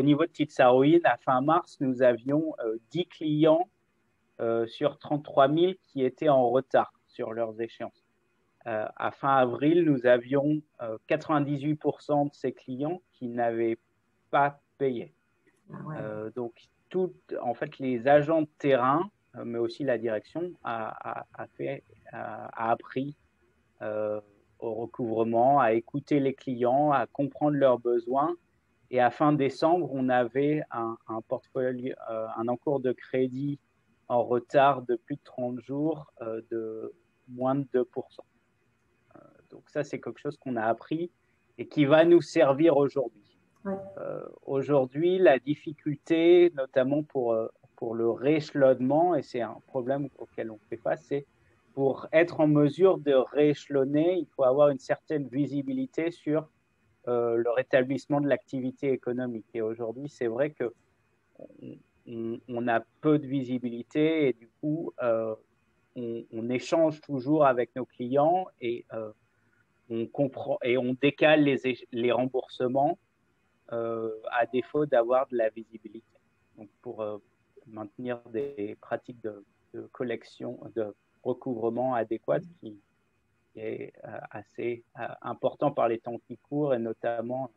niveau de Titsaroyin, à fin mars, nous avions 10 clients sur 33 000 qui étaient en retard sur leurs échéances. À fin avril, nous avions 98% de ces clients qui n'avaient pas payé. Donc, en fait, les agents de terrain, mais aussi la direction, a appris au recouvrement, à écouter les clients, à comprendre leurs besoins. Et à fin décembre, on avait un portfolio, un encours de crédit en retard de plus de 30 jours de moins de 2%. Donc ça, c'est quelque chose qu'on a appris et qui va nous servir aujourd'hui. Ouais. Aujourd'hui, la difficulté, notamment pour le rééchelonnement, et c'est un problème auquel on fait face, c'est pour être en mesure de rééchelonner, il faut avoir une certaine visibilité sur le rétablissement de l'activité économique. Et aujourd'hui, c'est vrai qu'on a peu de visibilité et du coup, on échange toujours avec nos clients et on comprend et on décale les remboursements à défaut d'avoir de la visibilité. Donc pour maintenir des pratiques de collection, de recouvrement adéquates qui est assez important par les temps qui courent et notamment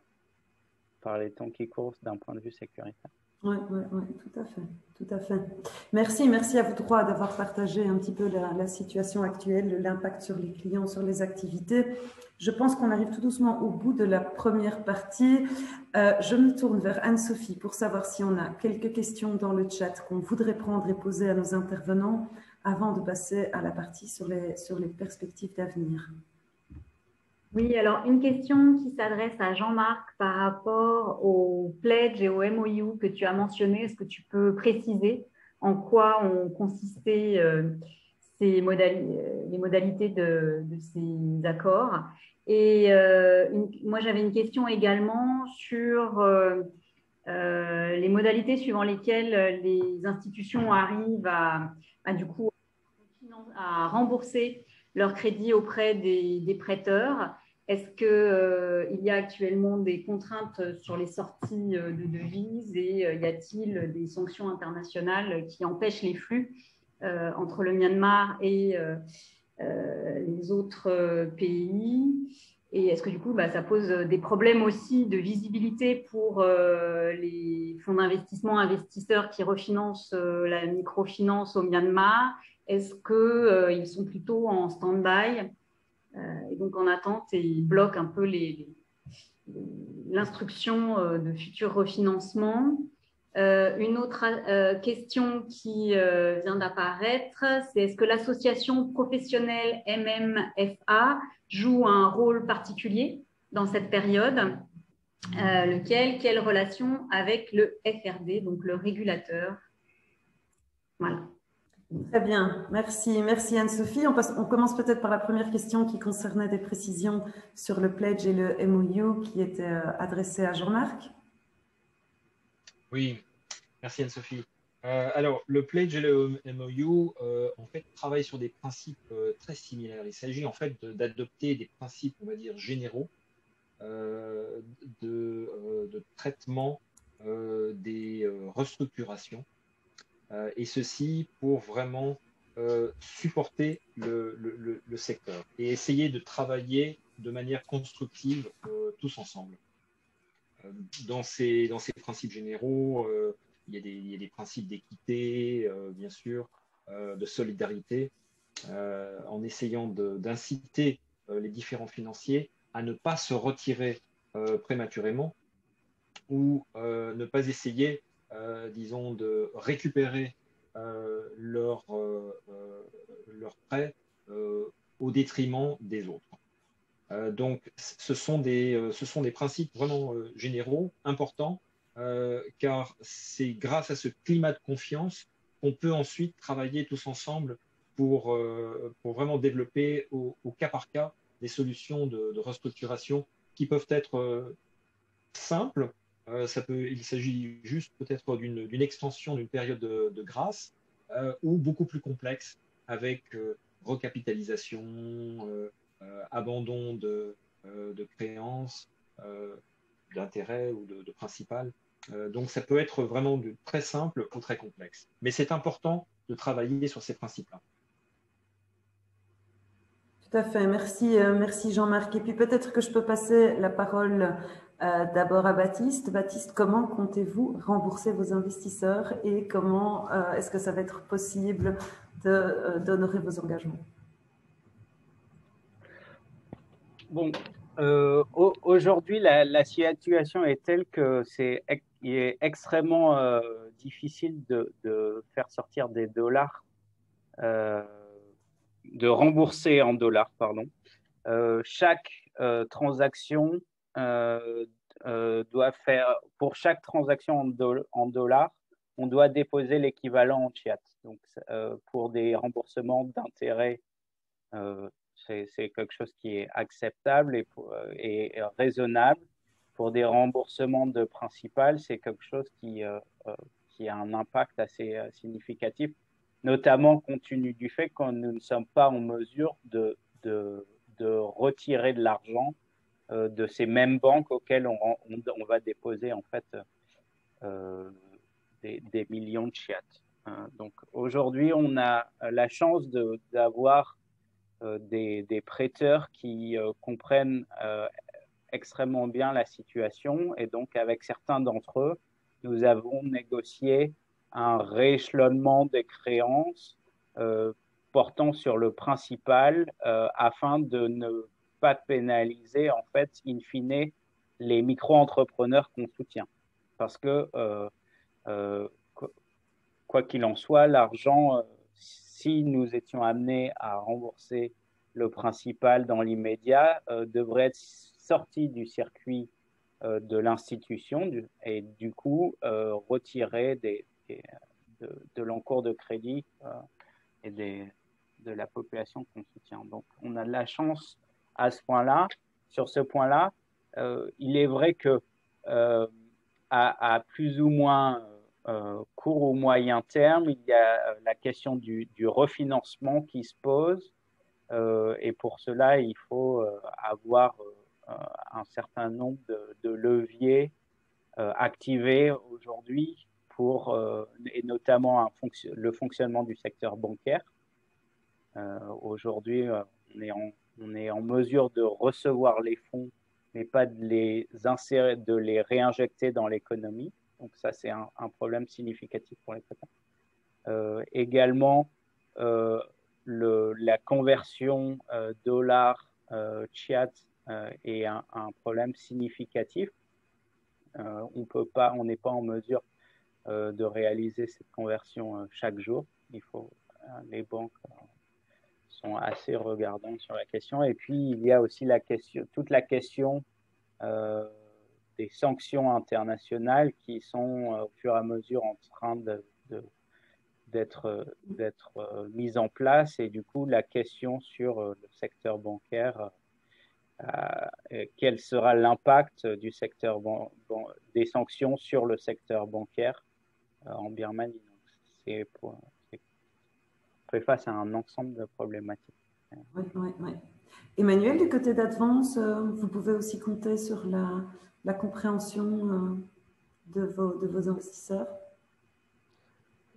par les temps qui courent d'un point de vue sécuritaire. Oui, tout à fait, tout à fait. Merci à vous trois d'avoir partagé un petit peu la situation actuelle, l'impact sur les clients, sur les activités. Je pense qu'on arrive tout doucement au bout de la première partie. Je me tourne vers Anne-Sophie pour savoir si on a quelques questions dans le chat qu'on voudrait prendre et poser à nos intervenants avant de passer à la partie sur les perspectives d'avenir. Oui, alors une question qui s'adresse à Jean-Marc par rapport au pledge et au MOU que tu as mentionné. Est-ce que tu peux préciser en quoi ont consisté les modalités de ces accords? Et moi, j'avais une question également sur les modalités suivant lesquelles les institutions arrivent du coup, à rembourser leur crédit auprès des prêteurs. Est-ce qu'il y a actuellement des contraintes sur les sorties de devises et y a-t-il des sanctions internationales qui empêchent les flux entre le Myanmar et les autres pays? Et est-ce que du coup, ça pose des problèmes aussi de visibilité pour les fonds d'investissement, investisseurs qui refinancent la microfinance au Myanmar? Est-ce qu'ils sont plutôt en stand-by et donc en attente et ils bloquent un peu l'instruction de futurs refinancements? Une autre question qui vient d'apparaître, c'est est-ce que l'association professionnelle MMFA joue un rôle particulier dans cette période? Quelle relation avec le FRD, donc le régulateur? Voilà. Très bien, merci Anne-Sophie. On commence peut-être par la première question qui concernait des précisions sur le pledge et le MOU qui était adressé à Jean-Marc. Oui, merci Anne-Sophie. Alors, le pledge et le MOU, en fait, travaillent sur des principes très similaires. Il s'agit en fait d'adopter des principes, on va dire, généraux de traitement des restructurations. Et ceci pour vraiment supporter le secteur et essayer de travailler de manière constructive tous ensemble. Dans ces principes généraux, il y a des principes d'équité, bien sûr, de solidarité, en essayant d'inciter les différents financiers à ne pas se retirer prématurément ou ne pas essayer disons, de récupérer leurs prêts au détriment des autres. Donc, ce sont des principes vraiment généraux, importants, car c'est grâce à ce climat de confiance qu'on peut ensuite travailler tous ensemble pour vraiment développer au cas par cas des solutions de restructuration qui peuvent être simples. Il s'agit juste peut-être d'une extension d'une période de grâce ou beaucoup plus complexe avec recapitalisation, abandon de créances, d'intérêt ou de principal. Donc ça peut être vraiment très simple ou très complexe. Mais c'est important de travailler sur ces principes-là. Tout à fait, merci Jean-Marc. Et puis peut-être que je peux passer la parole d'abord à Baptiste. Baptiste, comment comptez-vous rembourser vos investisseurs et comment est-ce que ça va être possible d'honorer vos engagements? Bon, aujourd'hui, la situation est telle que il est extrêmement difficile de faire sortir des dollars, de rembourser en dollars, pardon. Chaque transaction doit faire, pour chaque transaction en dollars, on doit déposer l'équivalent en fiat. Donc, pour des remboursements d'intérêts, c'est quelque chose qui est acceptable et raisonnable. Pour des remboursements de principal, c'est quelque chose qui a un impact assez significatif, notamment compte tenu du fait que nous ne sommes pas en mesure de retirer de l'argent de ces mêmes banques auxquelles on va déposer en fait des millions de chiat. Donc aujourd'hui, on a la chance d'avoir des prêteurs qui comprennent extrêmement bien la situation, et donc avec certains d'entre eux, nous avons négocié un rééchelonnement des créances portant sur le principal afin de ne pas pénaliser en fait in fine les micro-entrepreneurs qu'on soutient, parce que quoi qu'il en soit, l'argent, si nous étions amenés à rembourser le principal dans l'immédiat, devrait être sorti du circuit de l'institution et du coup retiré de l'encours de crédit et de la population qu'on soutient. Donc on a de la chance à ce point-là. Sur ce point-là, il est vrai que à plus ou moins court ou moyen terme, il y a la question du refinancement qui se pose, et pour cela, il faut avoir un certain nombre de leviers activés aujourd'hui et notamment le fonctionnement du secteur bancaire. Aujourd'hui, on est en mesure de recevoir les fonds, mais pas de les insérer, de les réinjecter dans l'économie. Donc ça, c'est un problème significatif pour les prêteurs. Également, la conversion dollar-chiat est un problème significatif. On n'est pas en mesure de réaliser cette conversion chaque jour. Les banques sont assez regardantes sur la question. Et puis, il y a aussi toute la question des sanctions internationales qui sont au fur et à mesure en train d'être mises en place. Et du coup, la question sur le secteur bancaire, quel sera l'impact du secteur des sanctions sur le secteur bancaire en Birmanie. C'est face à un ensemble de problématiques. Oui. Emmanuel, du côté d'Advance, vous pouvez aussi compter sur la compréhension de vos investisseurs?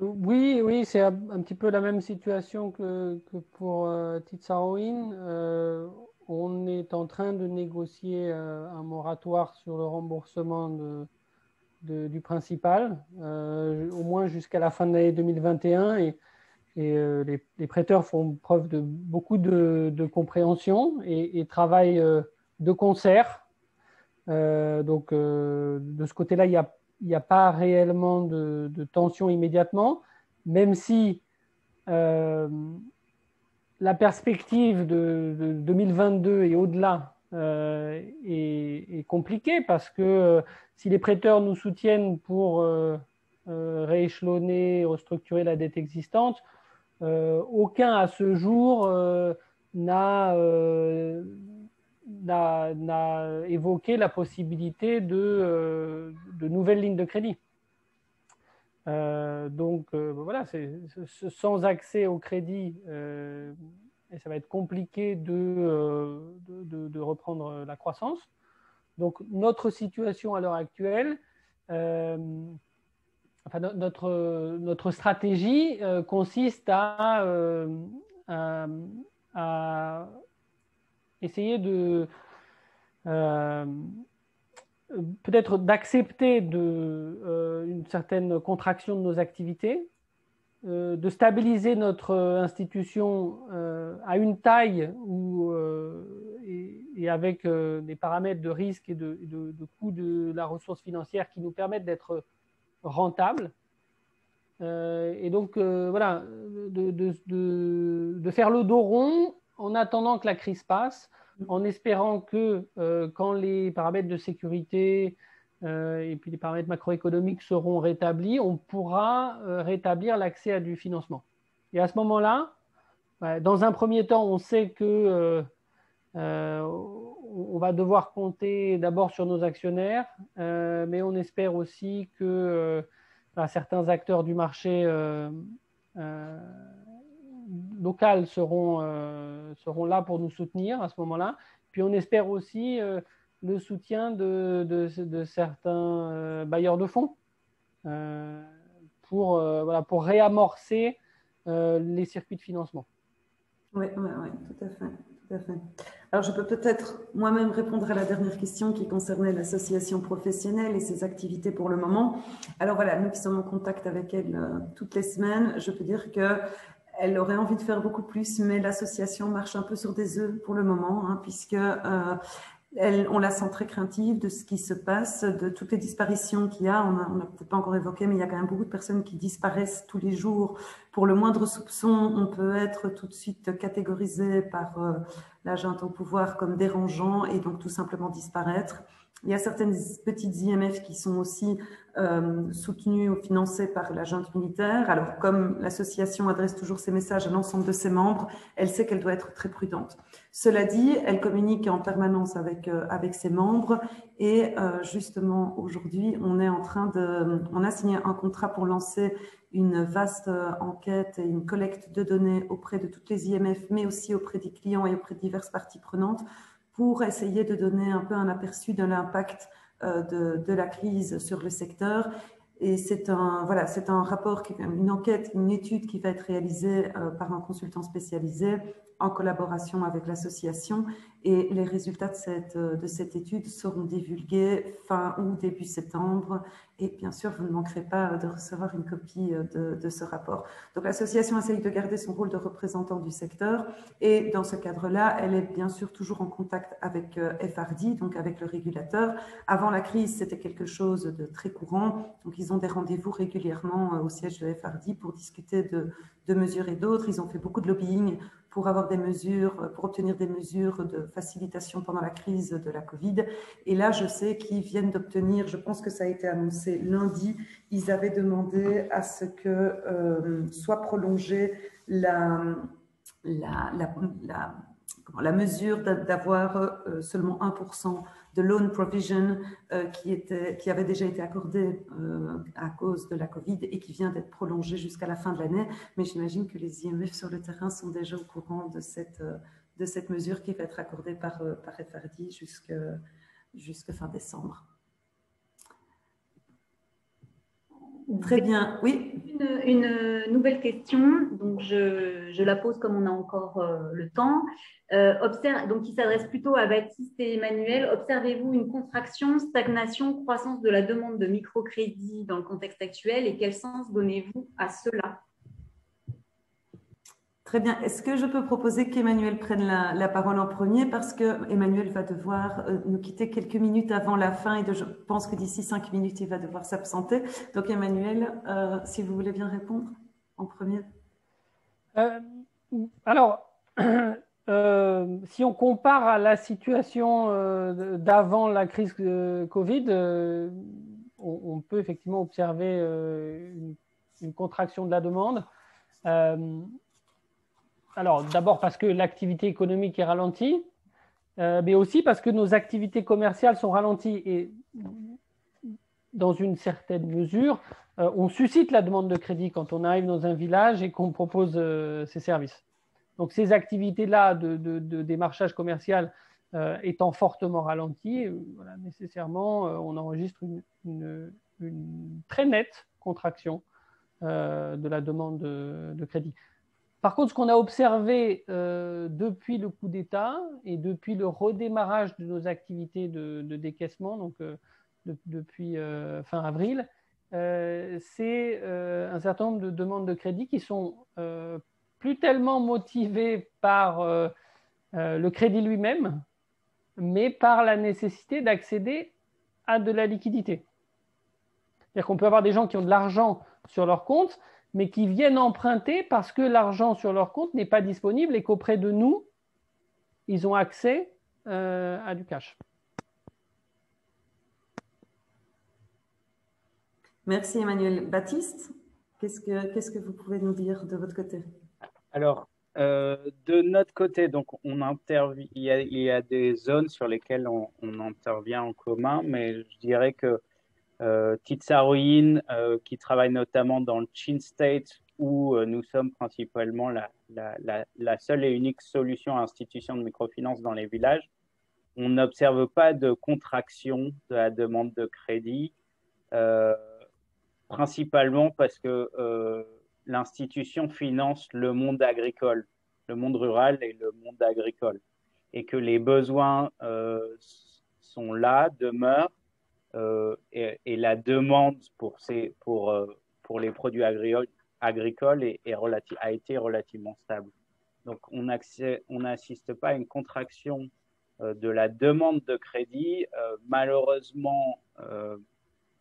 Oui, c'est un petit peu la même situation que pour Titsarowin. On est en train de négocier un moratoire sur le remboursement du principal, au moins jusqu'à la fin de l'année 2021, et les prêteurs font preuve de beaucoup de compréhension et travaillent de concert. Donc, de ce côté-là, il n'y a pas réellement de tension immédiatement, même si la perspective de 2022 et au-delà est compliquée, parce que si les prêteurs nous soutiennent pour rééchelonner, restructurer la dette existante, aucun à ce jour n'a évoqué la possibilité de nouvelles lignes de crédit. Donc voilà, sans accès au crédit, et ça va être compliqué de reprendre la croissance. Donc notre situation à l'heure actuelle, notre stratégie consiste à essayer peut-être d'accepter une certaine contraction de nos activités, de stabiliser notre institution à une taille et avec des paramètres de risque et de coût de la ressource financière qui nous permettent d'être rentables. Et donc, voilà, de faire le dos rond en attendant que la crise passe, en espérant que quand les paramètres de sécurité et puis les paramètres macroéconomiques seront rétablis, on pourra rétablir l'accès à du financement. Et à ce moment-là, dans un premier temps, on sait que on va devoir compter d'abord sur nos actionnaires, mais on espère aussi que certains acteurs du marché locales seront là pour nous soutenir à ce moment-là. Puis on espère aussi le soutien de certains bailleurs de fonds pour réamorcer les circuits de financement. Oui, tout à fait. Tout à fait. Alors, je peux peut-être moi-même répondre à la dernière question qui concernait l'association professionnelle et ses activités pour le moment. Alors voilà, nous qui sommes en contact avec elle toutes les semaines, je peux dire qu'elle aurait envie de faire beaucoup plus, mais l'association marche un peu sur des œufs pour le moment, hein, puisque on la sent très craintive de ce qui se passe, de toutes les disparitions qu'il y a. On n'a peut-être pas encore évoqué, mais il y a quand même beaucoup de personnes qui disparaissent tous les jours. Pour le moindre soupçon, on peut être tout de suite catégorisé par la junte au pouvoir comme dérangeant et donc tout simplement disparaître. Il y a certaines petites IMF qui sont aussi soutenues ou financées par la junte militaire. Alors, comme l'association adresse toujours ses messages à l'ensemble de ses membres, elle sait qu'elle doit être très prudente. Cela dit, elle communique en permanence avec ses membres et justement, aujourd'hui, on a signé un contrat pour lancer une vaste enquête et une collecte de données auprès de toutes les IMF, mais aussi auprès des clients et auprès de diverses parties prenantes, pour essayer de donner un peu un aperçu de l'impact de la crise sur le secteur. Et c'est un rapport, une enquête, une étude qui va être réalisée par un consultant spécialisé en collaboration avec l'association. Et les résultats de cette étude seront divulgués fin août, début septembre. Et bien sûr, vous ne manquerez pas de recevoir une copie de ce rapport. Donc l'association essaye de garder son rôle de représentant du secteur. Et dans ce cadre-là, elle est bien sûr toujours en contact avec FRD, donc avec le régulateur. Avant la crise, c'était quelque chose de très courant. Donc ils ont des rendez-vous régulièrement au siège de FRD pour discuter de mesures et d'autres. Ils ont fait beaucoup de lobbying pour avoir des mesures, pour obtenir des mesures de facilitation pendant la crise de la Covid. Et là, je sais qu'ils viennent d'obtenir, je pense que ça a été annoncé lundi, ils avaient demandé à ce que soit prolongée la mesure d'avoir seulement 1% de loan provision qui avait déjà été accordée à cause de la Covid et qui vient d'être prolongée jusqu'à la fin de l'année. Mais j'imagine que les IMF sur le terrain sont déjà au courant de cette mesure qui va être accordée par FRD jusqu'à fin décembre. Très bien, oui. Une nouvelle question, donc je la pose comme on a encore le temps. Donc, qui s'adresse plutôt à Baptiste et Emmanuel. Observez-vous une contraction, stagnation, croissance de la demande de microcrédit dans le contexte actuel et quel sens donnez-vous à cela? Très bien. Est-ce que je peux proposer qu'Emmanuel prenne la parole en premier parce qu'Emmanuel va devoir nous quitter quelques minutes avant la fin et je pense que d'ici 5 minutes, il va devoir s'absenter. Donc Emmanuel, si vous voulez bien répondre en premier. Alors, si on compare à la situation d'avant la crise Covid, on peut effectivement observer une contraction de la demande. Alors, d'abord parce que l'activité économique est ralentie, mais aussi parce que nos activités commerciales sont ralenties. Et dans une certaine mesure, on suscite la demande de crédit quand on arrive dans un village et qu'on propose ces services. Donc, ces activités-là de démarchage commercial étant fortement ralenties, voilà, nécessairement, on enregistre une très nette contraction de la demande de crédit. Par contre, ce qu'on a observé depuis le coup d'État et depuis le redémarrage de nos activités de décaissement, donc depuis fin avril, c'est un certain nombre de demandes de crédit qui sont plus tellement motivées par le crédit lui-même, mais par la nécessité d'accéder à de la liquidité. C'est-à-dire qu'on peut avoir des gens qui ont de l'argent sur leur compte, mais qui viennent emprunter parce que l'argent sur leur compte n'est pas disponible et qu'auprès de nous, ils ont accès à du cash. Merci Emmanuel. Baptiste, qu'est-ce que vous pouvez nous dire de votre côté? Alors, de notre côté, donc il y a des zones sur lesquelles on intervient en commun, mais je dirais que Titsaroin, qui travaille notamment dans le Chin State, où nous sommes principalement la seule et unique solution à institution de microfinance dans les villages, on n'observe pas de contraction de la demande de crédit, principalement parce que l'institution finance le monde agricole, le monde rural et le monde agricole, et que les besoins sont là, demeurent, et la demande pour les produits agricoles a été relativement stable. Donc, on n'assiste pas à une contraction de la demande de crédit. Malheureusement,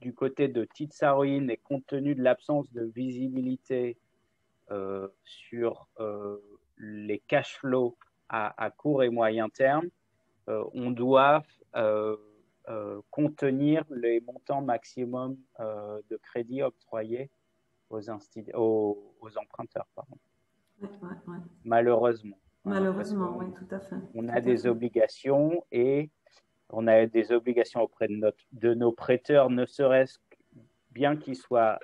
du côté de Titsaroïne, et compte tenu de l'absence de visibilité sur les cash flows à court et moyen terme, on doit contenir les montants maximum de crédit octroyés aux emprunteurs. Pardon. Ouais. Malheureusement. Malheureusement, oui, tout à fait. On a des obligations et on a des obligations auprès de nos prêteurs, ne serait-ce bien qu'ils soient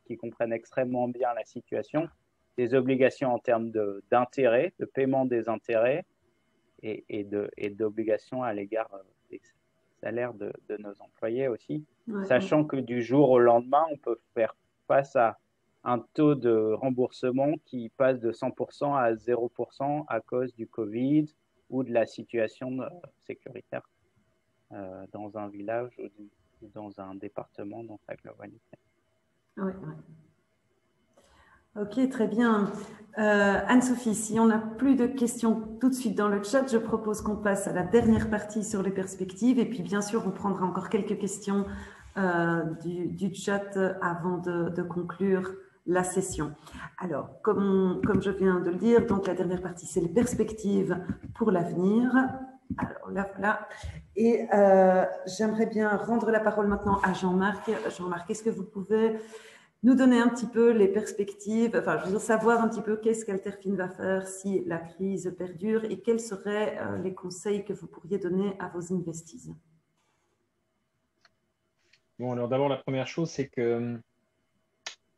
qu'ils comprennent extrêmement bien la situation, des obligations en termes d'intérêt, de paiement des intérêts et d'obligations à l'égard des salaires de nos employés aussi, sachant que du jour au lendemain, on peut faire face à un taux de remboursement qui passe de 100% à 0% à cause du Covid ou de la situation sécuritaire dans un village ou dans un département dans sa globalité. Oui. Ok, très bien. Anne-Sophie, si on n'a plus de questions tout de suite dans le chat, je propose qu'on passe à la dernière partie sur les perspectives. Et puis, bien sûr, on prendra encore quelques questions du chat avant de conclure la session. Alors, comme je viens de le dire, donc la dernière partie, c'est les perspectives pour l'avenir. Alors là, voilà. Et j'aimerais bien rendre la parole maintenant à Jean-Marc. Jean-Marc, est-ce que vous pouvez nous donner un petit peu les perspectives, enfin, je veux savoir un petit peu qu'est-ce qu'Alterfin va faire si la crise perdure et quels seraient les conseils que vous pourriez donner à vos investissements. Bon, alors d'abord, la première chose, c'est que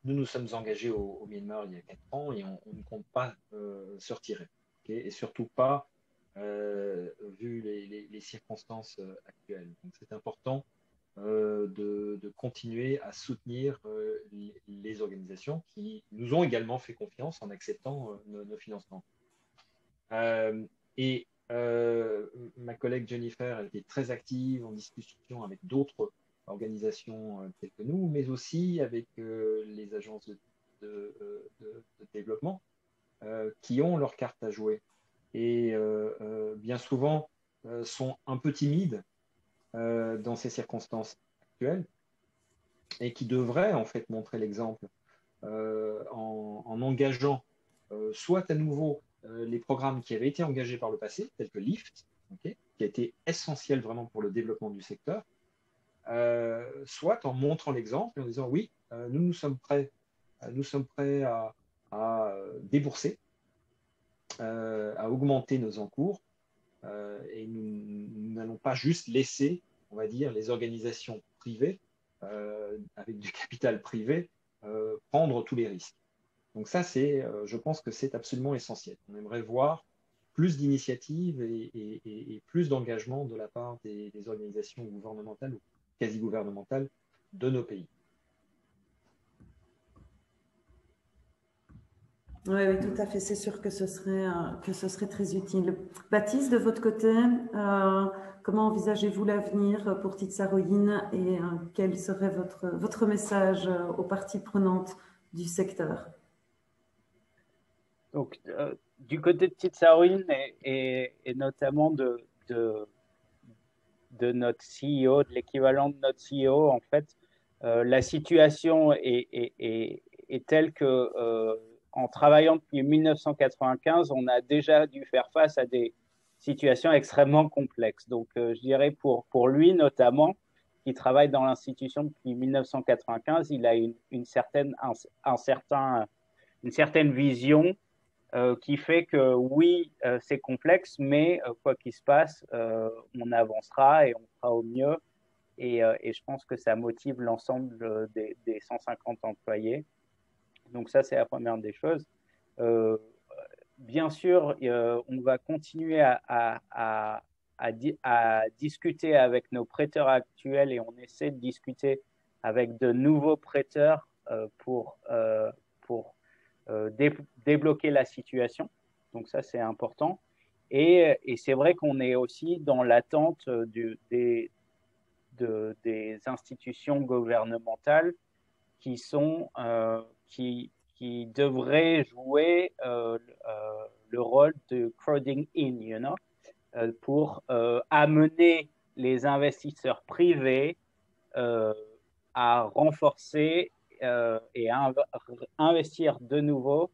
nous sommes engagés au Myanmar il y a 4 ans et on ne compte pas se retirer. Okay, et surtout pas vu les circonstances actuelles. Donc, c'est important de continuer à soutenir les organisations qui nous ont également fait confiance en acceptant nos financements. Ma collègue Jennifer a été très active en discussion avec d'autres organisations telles que nous, mais aussi avec les agences de développement qui ont leur carte à jouer et bien souvent sont un peu timides dans ces circonstances actuelles et qui devraient en fait montrer l'exemple en engageant soit à nouveau les programmes qui avaient été engagés par le passé, tels que LIFT, okay, qui a été essentiel vraiment pour le développement du secteur, soit en montrant l'exemple et en disant oui, nous sommes prêts à débourser, à augmenter nos encours et nous n'allons pas juste laisser, on va dire, les organisations privées avec du capital privé prendre tous les risques. Donc ça, je pense que c'est absolument essentiel. On aimerait voir plus d'initiatives et plus d'engagement de la part des organisations gouvernementales ou quasi-gouvernementales de nos pays. Oui, tout à fait. C'est sûr que ce serait très utile. Baptiste, de votre côté, comment envisagez-vous l'avenir pour Titsaroïne et quel serait votre message aux parties prenantes du secteur? Donc, du côté de Titsaroïne et notamment de notre CEO, de l'équivalent de notre CEO, en fait, la situation est telle que en travaillant depuis 1995, on a déjà dû faire face à des situations extrêmement complexes. Donc, je dirais pour lui notamment, qui travaille dans l'institution depuis 1995, il a une certaine vision qui fait que oui, c'est complexe, mais quoi qu'il se passe, on avancera et on fera au mieux. Et je pense que ça motive l'ensemble des 150 employés. Donc ça, c'est la première des choses. Bien sûr, on va continuer à discuter avec nos prêteurs actuels et on essaie de discuter avec de nouveaux prêteurs pour débloquer la situation. Donc ça, c'est important. Et c'est vrai qu'on est aussi dans l'attente des institutions gouvernementales qui devraient jouer le rôle de crowding in, pour amener les investisseurs privés à renforcer et à investir de nouveau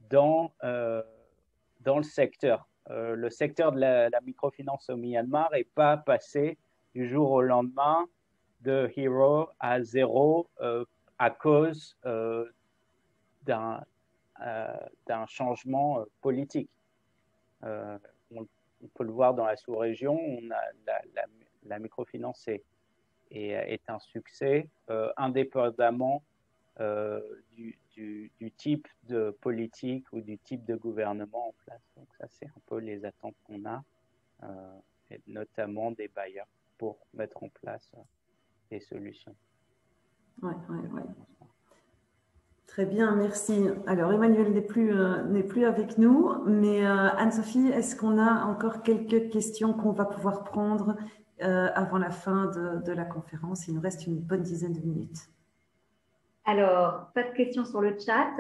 dans le secteur. Le secteur de la microfinance au Myanmar n'est pas passé du jour au lendemain de hero à zéro à cause d'un changement politique. On peut le voir dans la sous-région, la microfinance est un succès indépendamment du type de politique ou du type de gouvernement en place. Donc ça, c'est un peu les attentes qu'on a, et notamment des bailleurs pour mettre en place des solutions. Ouais. Très bien, merci. Alors, Emmanuel n'est plus avec nous, mais Anne-Sophie, est-ce qu'on a encore quelques questions qu'on va pouvoir prendre avant la fin de la conférence? Il nous reste une bonne dizaine de minutes. Alors, pas de questions sur le chat.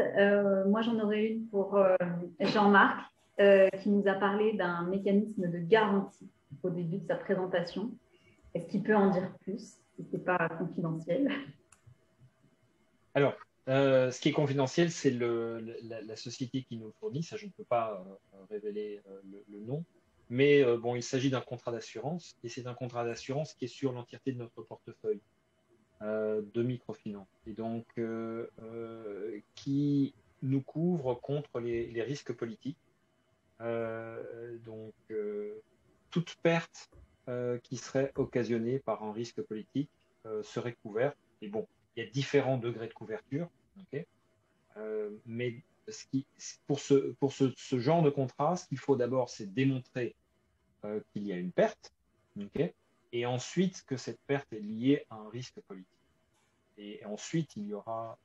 Moi, j'en aurais une pour Jean-Marc, qui nous a parlé d'un mécanisme de garantie au début de sa présentation. Est-ce qu'il peut en dire plus, si ce n'est pas confidentiel? Alors, ce qui est confidentiel, c'est la société qui nous fournit. Ça, je ne peux pas révéler le nom. Mais bon, il s'agit d'un contrat d'assurance. Et c'est un contrat d'assurance qui est sur l'entièreté de notre portefeuille de microfinance. Et donc, qui nous couvre contre les risques politiques. Donc, toute perte qui serait occasionnée par un risque politique serait couverte. Et bon, il y a différents degrés de couverture, okay, mais pour ce genre de contrat, ce qu'il faut d'abord, c'est démontrer qu'il y a une perte, okay, et ensuite que cette perte est liée à un risque politique. Et ensuite, il y aura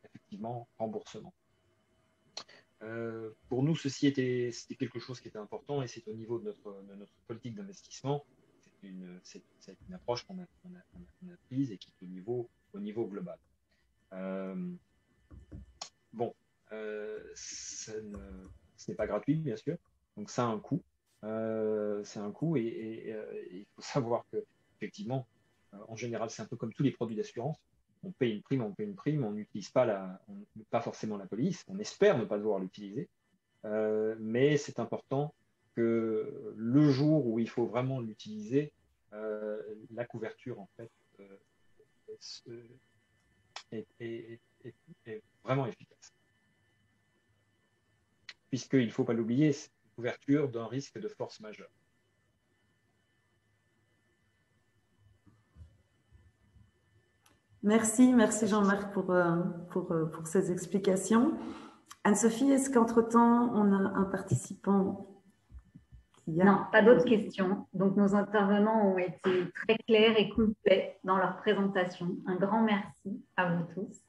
effectivement remboursement. Pour nous, c'était quelque chose qui était important et c'est au niveau de notre politique d'investissement. C'est une approche qu'on a prise et qui est au niveau global. Bon, ce n'est pas gratuit, bien sûr, donc ça a un coût. C'est un coût et il faut savoir que, effectivement, en général, c'est un peu comme tous les produits d'assurance. On paye une prime, on n'utilise pas forcément la police, on espère ne pas devoir l'utiliser, mais c'est important que le jour où il faut vraiment l'utiliser, la couverture en fait est vraiment efficace. Puisqu'il ne faut pas l'oublier, c'est une couverture d'un risque de force majeure. Merci Jean-Marc pour ces explications. Anne-Sophie, est-ce qu'entre-temps, on a un participant qui a... Non, pas d'autres questions. Donc, nos intervenants ont été très clairs et complets dans leur présentation. Un grand merci à vous tous.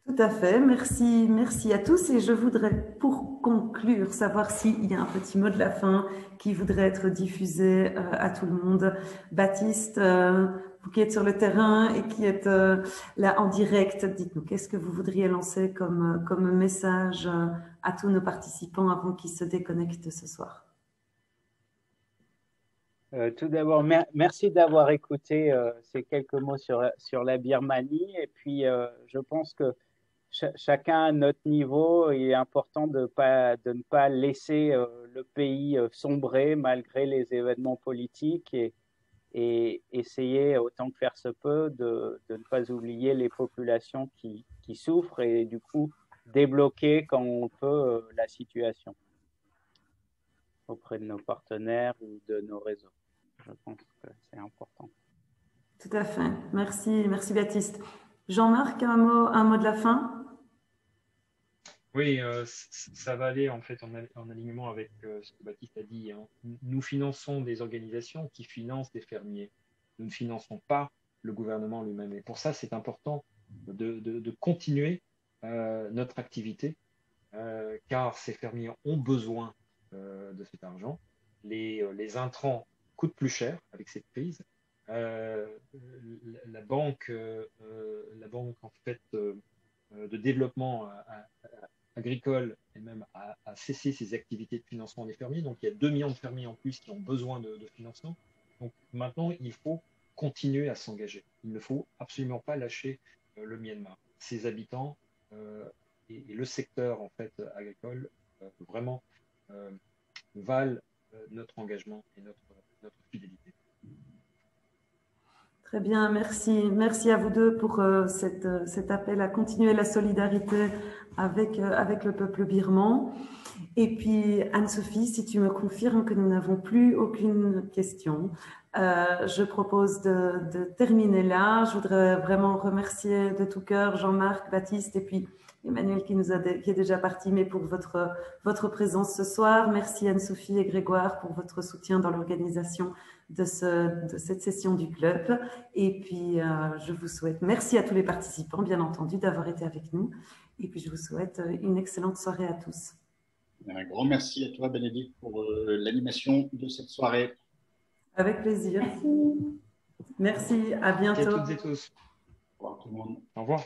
Tout à fait, merci à tous. Et je voudrais, pour conclure, savoir s'il y a un petit mot de la fin qui voudrait être diffusé à tout le monde. Baptiste, vous qui êtes sur le terrain et qui êtes là en direct, dites-nous, qu'est-ce que vous voudriez lancer comme message à tous nos participants avant qu'ils se déconnectent ce soir? Tout d'abord, merci d'avoir écouté ces quelques mots sur la Birmanie. Et puis, je pense que chacun à notre niveau, il est important de ne pas laisser le pays sombrer malgré les événements politiques et essayer autant que faire se peut de ne pas oublier les populations qui souffrent et du coup débloquer quand on peut la situation auprès de nos partenaires ou de nos réseaux. Je pense que c'est important. Tout à fait. Merci Baptiste. Jean-Marc, un mot de la fin? Oui, ça va aller en fait en alignement avec ce que Baptiste a dit, hein. Nous finançons des organisations qui financent des fermiers. Nous ne finançons pas le gouvernement lui-même. Et pour ça, c'est important de continuer notre activité, car ces fermiers ont besoin de cet argent. Les intrants coûtent plus cher avec cette crise. Euh, la banque en fait de développement agricole et même à cesser ses activités de financement des fermiers. Donc il y a 2 millions de fermiers en plus qui ont besoin de financement. Donc maintenant, il faut continuer à s'engager. Il ne faut absolument pas lâcher le Myanmar. Ses habitants et le secteur en fait agricole vraiment valent notre engagement et notre fidélité. Très bien, merci. Merci à vous deux pour cet appel à continuer la solidarité avec le peuple birman. Et puis, Anne-Sophie, si tu me confirmes que nous n'avons plus aucune question, je propose de terminer là. Je voudrais vraiment remercier de tout cœur Jean-Marc, Baptiste et puis Emmanuel qui est déjà parti, mais pour votre présence ce soir. Merci Anne-Sophie et Grégoire pour votre soutien dans l'organisation de cette session du club. Et puis, je vous souhaite, merci à tous les participants, bien entendu, d'avoir été avec nous. Et puis, je vous souhaite une excellente soirée à tous. Un grand merci à toi, Bénédicte, pour l'animation de cette soirée. Avec plaisir. Merci. Merci, à bientôt. Merci à toutes et tous. Au revoir tout le monde. Au revoir.